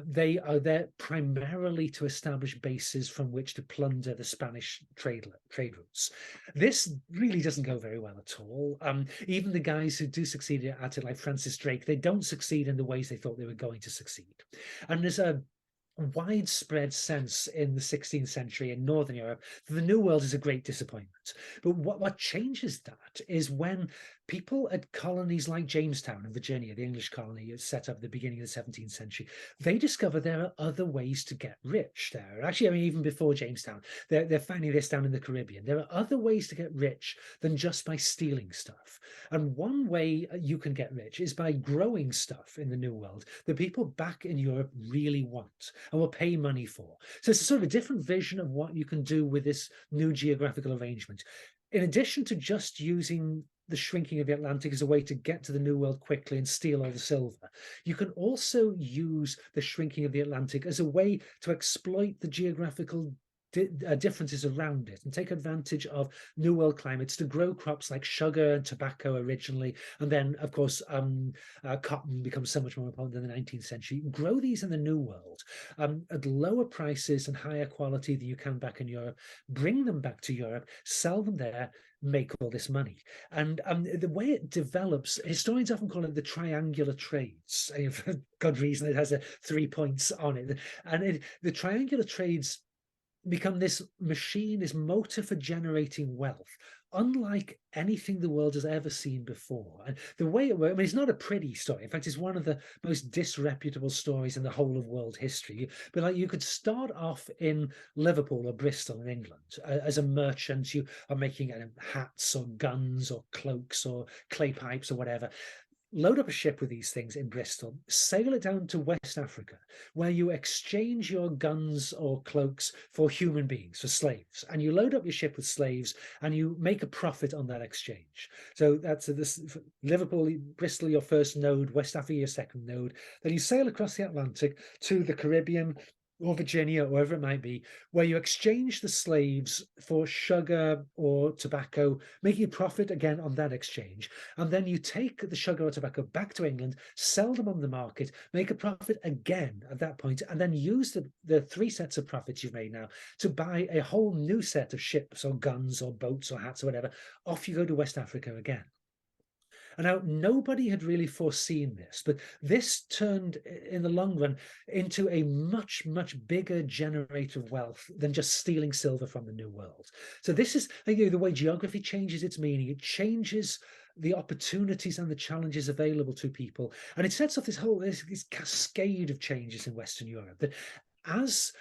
B: they are there primarily to establish bases from which to plunder the Spanish trade routes. This really doesn't go very well at all. Even the guys who do succeed at it, like Francis Drake, they don't succeed in the ways they thought they were going to succeed. And there's a widespread sense in the 16th century in Northern Europe that the New World is a great disappointment. But what changes that is when people at colonies like Jamestown in Virginia, the English colony set up at the beginning of the 17th century, they discover there are other ways to get rich there. Actually, I mean, even before Jamestown, they're finding this down in the Caribbean. There are other ways to get rich than just by stealing stuff. And one way you can get rich is by growing stuff in the New World that people back in Europe really want and will pay money for. So it's a sort of a different vision of what you can do with this new geographical arrangement. In addition to just using the shrinking of the Atlantic as a way to get to the New World quickly and steal all the silver, you can also use the shrinking of the Atlantic as a way to exploit the geographical differences around it and take advantage of New World climates to grow crops like sugar and tobacco originally, and then of course cotton becomes so much more important in the 19th century. Grow these in the New World at lower prices and higher quality than you can back in Europe, bring them back to Europe, sell them there, make all this money. And the way it develops, historians often call it the triangular trades. For good reason, it has 3 points on it. And the triangular trades become this machine, this motor for generating wealth, unlike anything the world has ever seen before. And the way it works, I mean, it's not a pretty story. In fact, it's one of the most disreputable stories in the whole of world history. But like, you could start off in Liverpool or Bristol in England as a merchant. You are making hats or guns or cloaks or clay pipes or whatever. Load up a ship with these things in Bristol, sail it down to West Africa, where you exchange your guns or cloaks for human beings, for slaves. And you load up your ship with slaves and you make a profit on that exchange. So that's Liverpool, Bristol, your first node, West Africa, your second node. Then you sail across the Atlantic to the Caribbean, or Virginia, or wherever it might be, where you exchange the slaves for sugar or tobacco, making a profit again on that exchange. And then you take the sugar or tobacco back to England, sell them on the market, make a profit again at that point, and then use the 3 sets of profits you've made now to buy a whole new set of ships or guns or boats or hats or whatever. Off you go to West Africa again. And now nobody had really foreseen this, but this turned in the long run into a much, much bigger generator of wealth than just stealing silver from the New World. So this is the way geography changes its meaning. It changes the opportunities and the challenges available to people. And it sets off this cascade of changes in Western Europe that as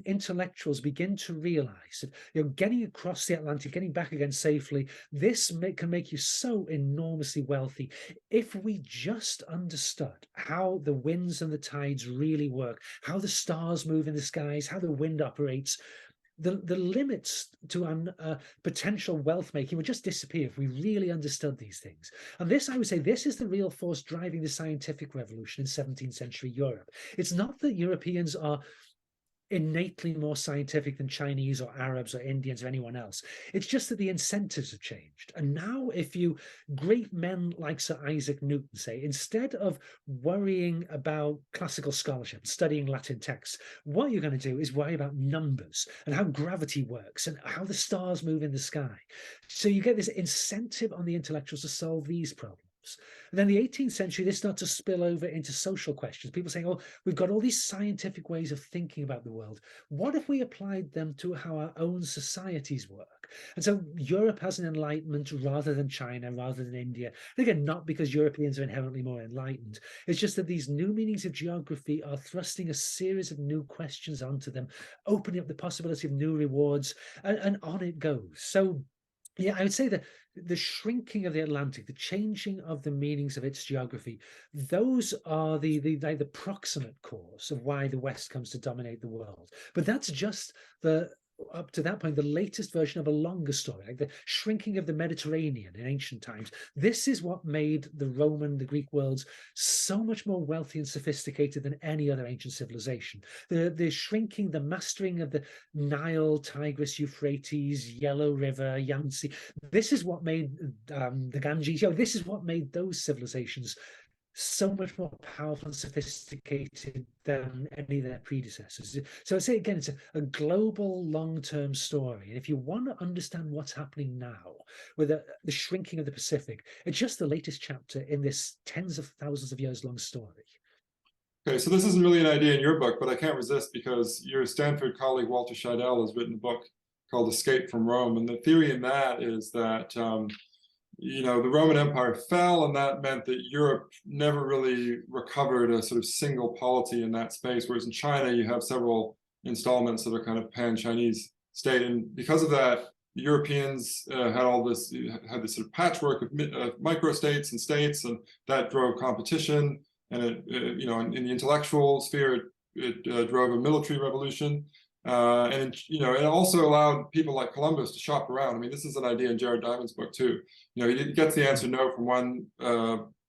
B: intellectuals begin to realize that, getting across the Atlantic, getting back again safely, this can make you so enormously wealthy if we just understood how the winds and the tides really work, how the stars move in the skies, how the wind operates. The limits to potential wealth making would just disappear if we really understood these things. And this, I would say, this is the real force driving the scientific revolution in 17th century Europe. It's not that Europeans are innately more scientific than Chinese or Arabs or Indians or anyone else. It's just that the incentives have changed. And now if you, great men like Sir Isaac Newton say, instead of worrying about classical scholarship, studying Latin texts, what you're going to do is worry about numbers and how gravity works and how the stars move in the sky. So you get this incentive on the intellectuals to solve these problems. And then the 18th century, this starts to spill over into social questions. People saying, oh, we've got all these scientific ways of thinking about the world. What if we applied them to how our own societies work? And so Europe has an enlightenment rather than China, rather than India. And again, not because Europeans are inherently more enlightened. It's just that these new meanings of geography are thrusting a series of new questions onto them, opening up the possibility of new rewards, and on it goes. So yeah, I would say that the shrinking of the Atlantic, the changing of the meanings of its geography, those are the proximate cause of why the West comes to dominate the world. But that's just up to that point, the latest version of a longer story, like the shrinking of the Mediterranean in ancient times. This is what made the Roman, the Greek worlds so much more wealthy and sophisticated than any other ancient civilization. The shrinking, the mastering of the Nile, Tigris, Euphrates, Yellow River, Yangtze. This is what made the Ganges. This is what made those civilizations so much more powerful and sophisticated than any of their predecessors. So I say again, it's a global long-term story. And if you want to understand what's happening now with the shrinking of the Pacific, it's just the latest chapter in this tens of thousands of years long story.
A: Okay, so this isn't really an idea in your book, but I can't resist because your Stanford colleague Walter Scheidel has written a book called Escape from Rome. And the theory in that is that the Roman Empire fell, and that meant that Europe never really recovered a sort of single polity in that space, whereas in China you have several installments of a kind of pan-Chinese state. And because of that, the Europeans had this sort of patchwork of microstates and states, and that drove competition. And it, in the intellectual sphere, it drove a military revolution. And it also allowed people like Columbus to shop around. I mean, this is an idea in Jared Diamond's book too. He gets the answer no from one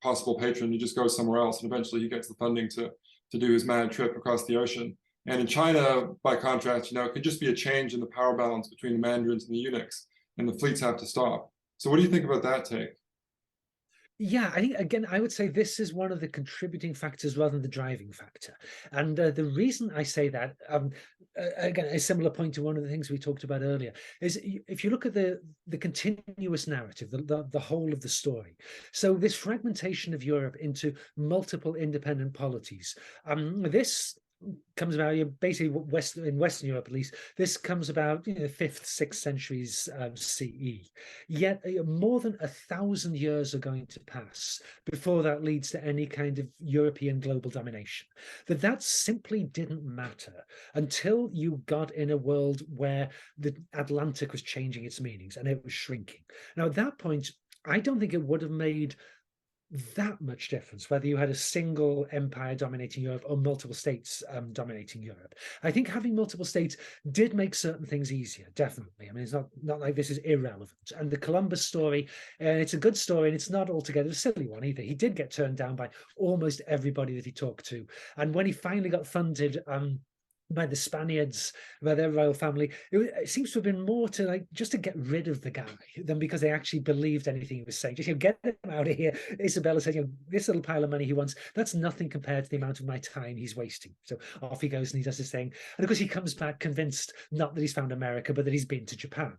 A: possible patron. He just goes somewhere else, and eventually he gets the funding to do his mad trip across the ocean. And in China, by contrast, it could just be a change in the power balance between the mandarins and the eunuchs, and the fleets have to stop. So what do you think about that take?
B: Yeah, I think, again, I would say this is one of the contributing factors rather than the driving factor. And the reason I say that, again, a similar point to one of the things we talked about earlier, is if you look at the continuous narrative, the whole of the story. So this fragmentation of Europe into multiple independent polities, this comes about basically in Western Europe, at least. This comes about the 5th, 6th centuries CE. Yet more than 1,000 years are going to pass before that leads to any kind of European global domination. That simply didn't matter until you got in a world where the Atlantic was changing its meanings and it was shrinking. Now, at that point, I don't think it would have made that much difference whether you had a single empire dominating Europe or multiple states dominating Europe. I think having multiple states did make certain things easier, definitely. I mean, it's not like this is irrelevant. And the Columbus story, it's a good story, and it's not altogether a silly one either. He did get turned down by almost everybody that he talked to. And when he finally got funded by the Spaniards, by their royal family, it seems to have been more to just to get rid of the guy than because they actually believed anything he was saying. Just get him out of here. Isabella said, this little pile of money he wants, that's nothing compared to the amount of my time he's wasting. So off he goes and he does his thing. And of course he comes back convinced not that he's found America, but that he's been to Japan.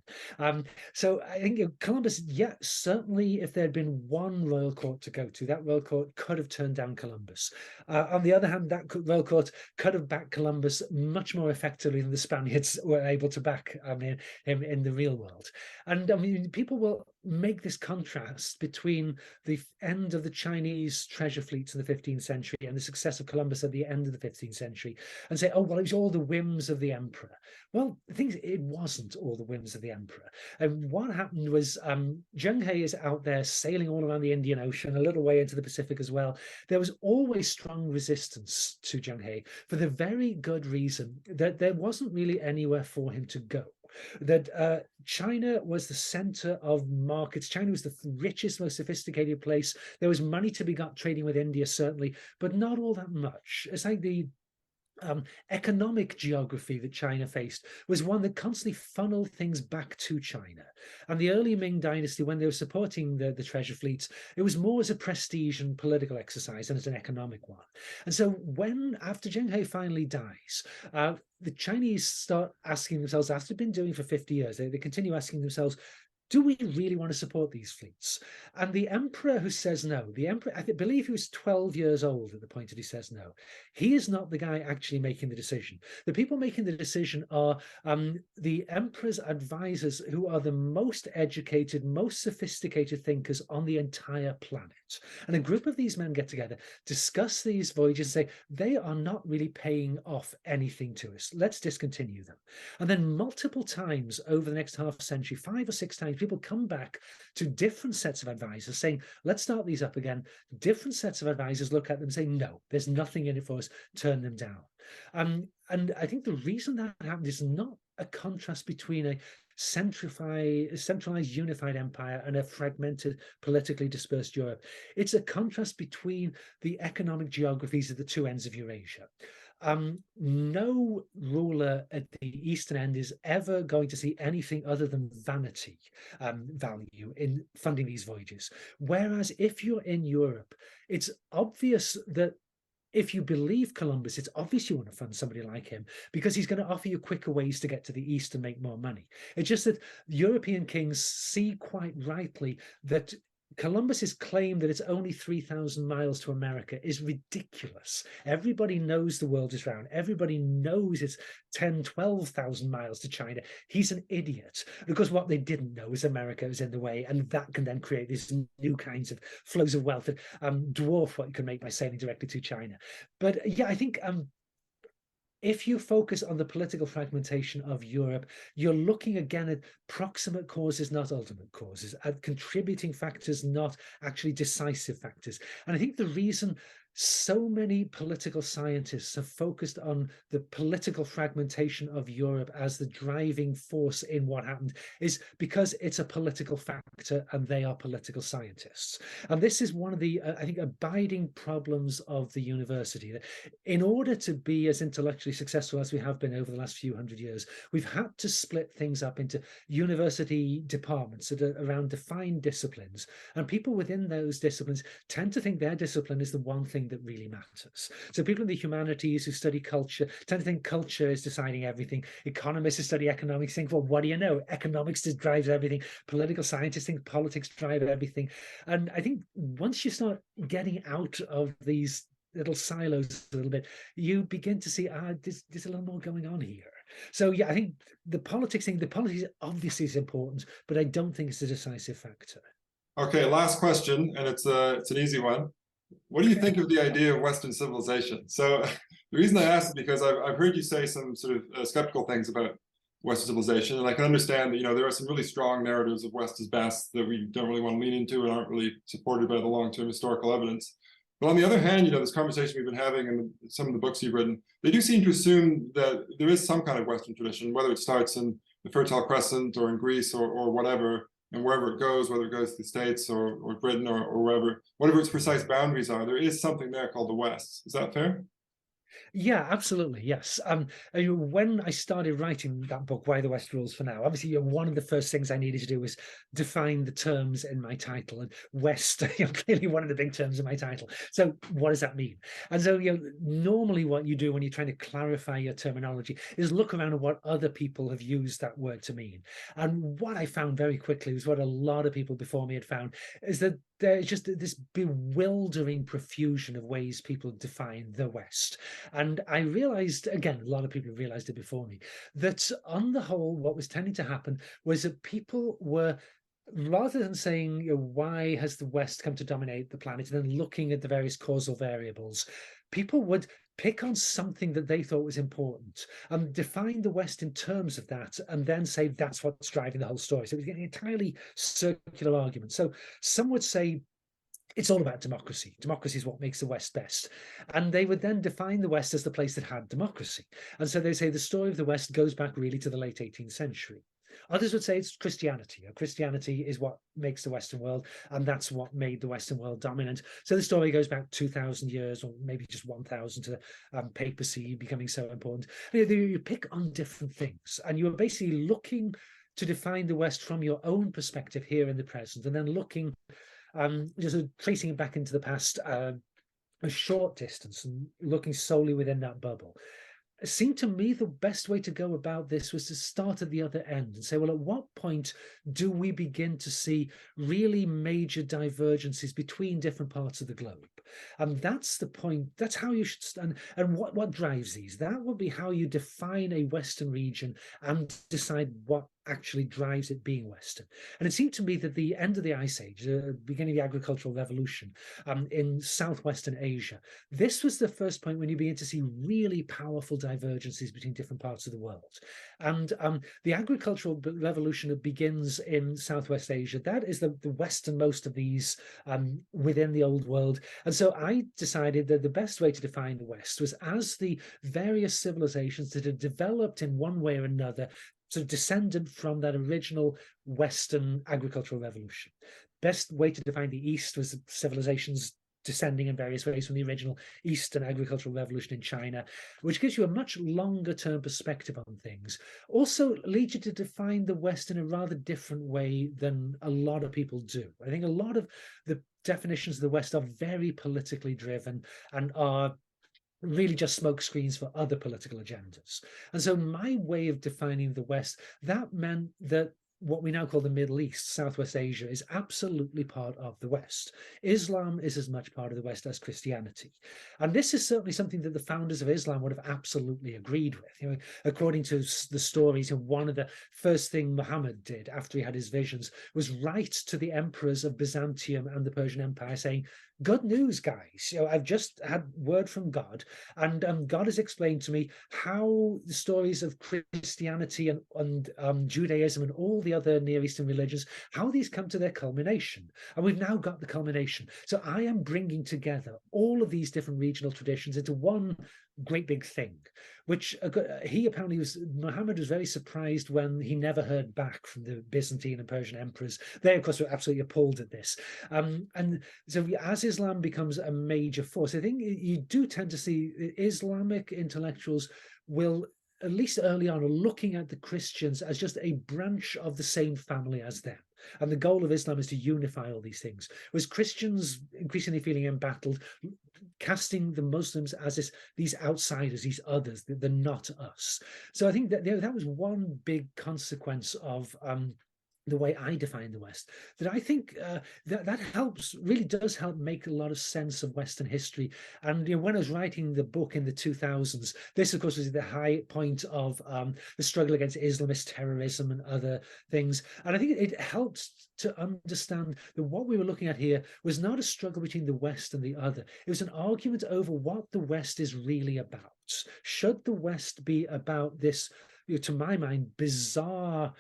B: So I think Columbus, yeah, certainly if there had been one royal court to go to, that royal court could have turned down Columbus. On the other hand, that royal court could have backed Columbus much more effectively than the Spaniards were able to back him in the real world. And I mean, people will make this contrast between the end of the Chinese treasure fleets in the 15th century and the success of Columbus at the end of the 15th century and say, oh, well, it was all the whims of the emperor. Well, the thing is, it wasn't all the whims of the emperor. And what happened was Zheng He is out there sailing all around the Indian Ocean, a little way into the Pacific as well. There was always strong resistance to Zheng He for the very good reason that there wasn't really anywhere for him to go. That China was the center of markets. China was the richest, most sophisticated place. There was money to be got trading with India, certainly, but not all that much. It's like the economic geography that China faced was one that constantly funneled things back to China. And the early Ming dynasty, when they were supporting the treasure fleets, it was more as a prestige and political exercise than as an economic one. And so when, after Zheng He finally dies, the Chinese start asking themselves, after they've been doing for 50 years, they continue asking themselves, do we really want to support these fleets? And the emperor who says no, the emperor, I believe he was 12 years old at the point that he says no. He is not the guy actually making the decision. The people making the decision are the emperor's advisors, who are the most educated, most sophisticated thinkers on the entire planet. And a group of these men get together, discuss these voyages, and say, they are not really paying off anything to us. Let's discontinue them. And then multiple times over the next half century, 5 or 6 times, people come back to different sets of advisors saying, let's start these up again. Different sets of advisors look at them and say, no, there's nothing in it for us, turn them down. And I think the reason that happened is not a contrast between a centralized, unified empire and a fragmented, politically dispersed Europe. It's a contrast between the economic geographies of the two ends of Eurasia. No ruler at the eastern end is ever going to see anything other than vanity value in funding these voyages. Whereas if you're in Europe, it's obvious that if you believe Columbus, it's obvious you want to fund somebody like him because he's going to offer you quicker ways to get to the east and make more money. It's just that European kings see quite rightly that Columbus's claim that it's only 3,000 miles to America is ridiculous. Everybody knows the world is round. Everybody knows it's 10, 12,000 miles to China. He's an idiot because what they didn't know is America is in the way, and that can then create these new kinds of flows of wealth that dwarf what you can make by sailing directly to China. But yeah, I think if you focus on the political fragmentation of Europe, you're looking again at proximate causes, not ultimate causes, at contributing factors, not actually decisive factors. And I think the reason so many political scientists have focused on the political fragmentation of Europe as the driving force in what happened is because it's a political factor and they are political scientists. And this is one of the, I think, abiding problems of the university. In order to be as intellectually successful as we have been over the last few hundred years, we've had to split things up into university departments that are around defined disciplines. And people within those disciplines tend to think their discipline is the one thing that really matters. So people in the humanities who study culture tend to think culture is deciding everything. Economists who study economics think, well, what do you know? Economics just drives everything. Political scientists think politics drive everything. And I think once you start getting out of these little silos a little bit, you begin to see, there's a little more going on here. So yeah, I think the politics obviously is important, but I don't think it's a decisive factor.
A: Okay, last question, and it's an easy one. What do you think of the idea of Western civilization? So the reason I asked is because I've heard you say some sort of skeptical things about Western civilization, and I can understand that, you know, there are some really strong narratives of West as best that we don't really want to lean into and aren't really supported by the long-term historical evidence. But on the other hand, you know, this conversation we've been having and some of the books you've written, they do seem to assume that there is some kind of Western tradition, whether it starts in the Fertile Crescent or in Greece or whatever, and wherever it goes, whether it goes to the States or Britain or wherever, whatever its precise boundaries are, there is something there called the West. Is that fair?
B: Yeah, absolutely. Yes. When I started writing that book, Why the West Rules for Now, obviously, one of the first things I needed to do was define the terms in my title. And West, clearly one of the big terms in my title. So what does that mean? And so, normally what you do when you're trying to clarify your terminology is look around at what other people have used that word to mean. And what I found very quickly was what a lot of people before me had found is that there's just this bewildering profusion of ways people define the West. And I realized, again, a lot of people realized it before me, that on the whole, what was tending to happen was that people were rather than saying, why has the West come to dominate the planet, and then looking at the various causal variables, people would pick on something that they thought was important and define the West in terms of that, and then say that's what's driving the whole story. So it was an entirely circular argument. So some would say it's all about democracy. Democracy is what makes the West best. And they would then define the West as the place that had democracy. And so they say the story of the West goes back really to the late 18th century. Others would say it's Christianity. Christianity is what makes the Western world, and that's what made the Western world dominant. So the story goes back 2,000 years, or maybe just 1,000, to papacy becoming so important. You pick on different things, and you're basically looking to define the West from your own perspective here in the present, and then looking, just tracing it back into the past, a short distance, and looking solely within that bubble. It seemed to me the best way to go about this was to start at the other end and say, well, at what point do we begin to see really major divergences between different parts of the globe? And that's the point. That's how you should stand. And what drives these? That will be how you define a Western region and decide what actually drives it being Western. And it seemed to me that the end of the Ice Age, the beginning of the agricultural revolution in southwestern Asia, this was the first point when you begin to see really powerful divergences between different parts of the world. And the agricultural revolution that begins in Southwest Asia, that is the westernmost of these within the old world. And so I decided that the best way to define the West was as the various civilizations that had developed in one way or another, sort of descendant from that original Western agricultural revolution. Best way to define the East was civilizations descending in various ways from the original Eastern agricultural revolution in China, which gives you a much longer term perspective on things. Also leads you to define the West in a rather different way than a lot of people do. I think a lot of the definitions of the West are very politically driven and are really just smoke screens for other political agendas. And so my way of defining the West, that meant that what we now call the Middle East, Southwest Asia, is absolutely part of the West. Islam is as much part of the West as Christianity. And this is certainly something that the founders of Islam would have absolutely agreed with. According to the stories, one of the first things Muhammad did after he had his visions was write to the emperors of Byzantium and the Persian Empire saying, good news, guys. I've just had word from God, and God has explained to me how the stories of Christianity and Judaism and all the other Near Eastern religions, how these come to their culmination. And we've now got the culmination. So I am bringing together all of these different regional traditions into one great big thing, which Muhammad was very surprised when he never heard back from the Byzantine and Persian emperors. They, of course, were absolutely appalled at this. And so as Islam becomes a major force, I think you do tend to see Islamic intellectuals will, at least early on, are looking at the Christians as just a branch of the same family as them. And the goal of Islam is to unify all these things. Whereas Christians, increasingly feeling embattled, casting the Muslims as these outsiders, these others, the not us. So I think that was one big consequence of the way I define the West, that I think that helps, really does help make a lot of sense of Western history. And when I was writing the book in the 2000s, this, of course, was the high point of the struggle against Islamist terrorism and other things. And I think it helped to understand that what we were looking at here was not a struggle between the West and the other. It was an argument over what the West is really about. Should the West be about this, to my mind, bizarre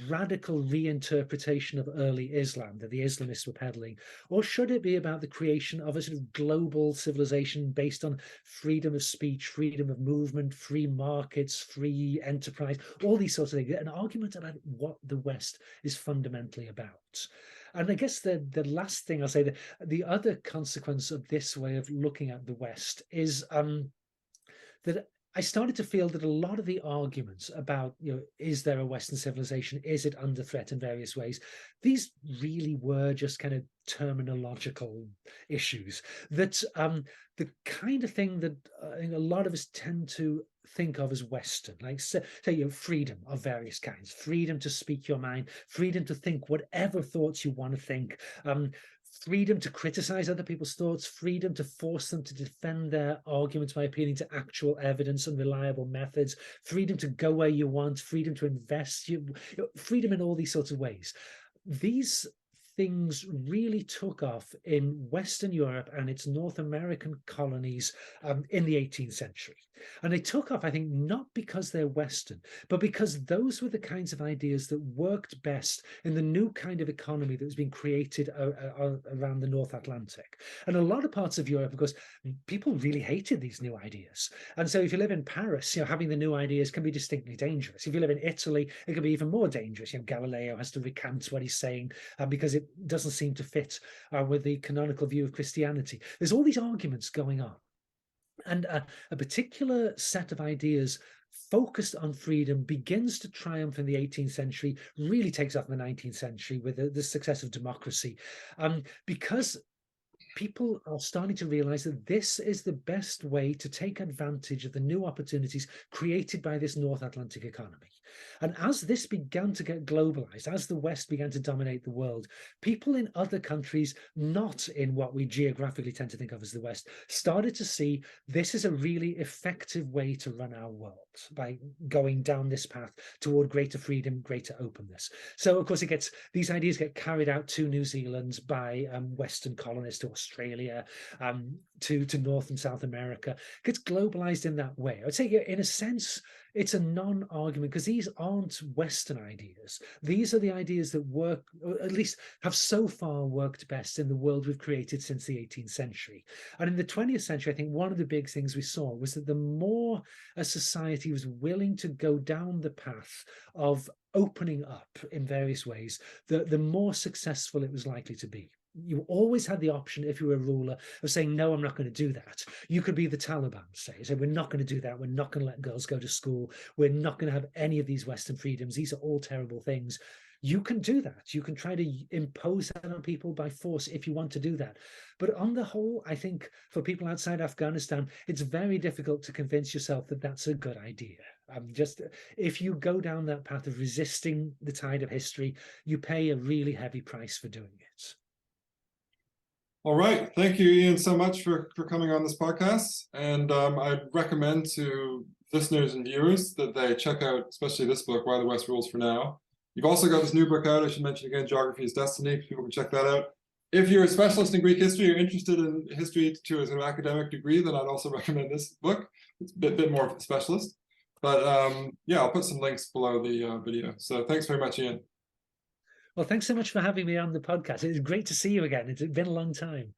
B: radical reinterpretation of early Islam that the Islamists were peddling, or should it be about the creation of a sort of global civilization based on freedom of speech, freedom of movement, free markets, free enterprise, all these sorts of things, an argument about what the West is fundamentally about. And I guess the last thing I'll say, that the other consequence of this way of looking at the West is that I started to feel that a lot of the arguments about, is there a Western civilization? Is it under threat in various ways? These really were just kind of terminological issues. That the kind of thing that a lot of us tend to think of as Western, like say freedom of various kinds, freedom to speak your mind, freedom to think whatever thoughts you want to think, freedom to criticize other people's thoughts, freedom to force them to defend their arguments by appealing to actual evidence and reliable methods, freedom to go where you want, freedom to invest, freedom in all these sorts of ways. these things really took off in Western Europe and its North American colonies in the 18th century. And they took off, I think, not because they're Western, but because those were the kinds of ideas that worked best in the new kind of economy that was being created around the North Atlantic. And a lot of parts of Europe, of course, people really hated these new ideas. And so if you live in Paris, having the new ideas can be distinctly dangerous. If you live in Italy, it can be even more dangerous. Galileo has to recant what he's saying because it doesn't seem to fit with the canonical view of Christianity. There's all these arguments going on. And a particular set of ideas focused on freedom begins to triumph in the 18th century, really takes off in the 19th century with the success of democracy, because people are starting to realize that this is the best way to take advantage of the new opportunities created by this North Atlantic economy. And as this began to get globalized, as the West began to dominate the world, people in other countries, not in what we geographically tend to think of as the West, started to see this is a really effective way to run our world by going down this path toward greater freedom, greater openness. So, of course, these ideas get carried out to New Zealand by Western colonists, to Australia, to North and South America. It gets globalized in that way. I would say, in a sense, it's a non-argument because these aren't Western ideas. These are the ideas that work, or at least have so far worked best in the world we've created since the 18th century. And in the 20th century, I think one of the big things we saw was that the more a society was willing to go down the path of opening up in various ways, the more successful it was likely to be. You always had the option, if you were a ruler, of saying, no, I'm not going to do that. You could be the Taliban, say, we're not going to do that. We're not going to let girls go to school. We're not going to have any of these Western freedoms. These are all terrible things. You can do that. You can try to impose that on people by force if you want to do that. But on the whole, I think for people outside Afghanistan, it's very difficult to convince yourself that that's a good idea. Just if you go down that path of resisting the tide of history, you pay a really heavy price for doing it.
A: All right. Thank you, Ian, so much for coming on this podcast. And I recommend to listeners and viewers that they check out, especially this book, Why the West Rules for Now. You've also got this new book out, I should mention again, Geography is Destiny. People can check that out. If you're a specialist in Greek history, you're interested in history to as an academic degree, then I'd also recommend this book. It's a bit more specialist. But yeah, I'll put some links below the video. So thanks very much, Ian.
B: Well, thanks so much for having me on the podcast. It's great to see you again. It's been a long time.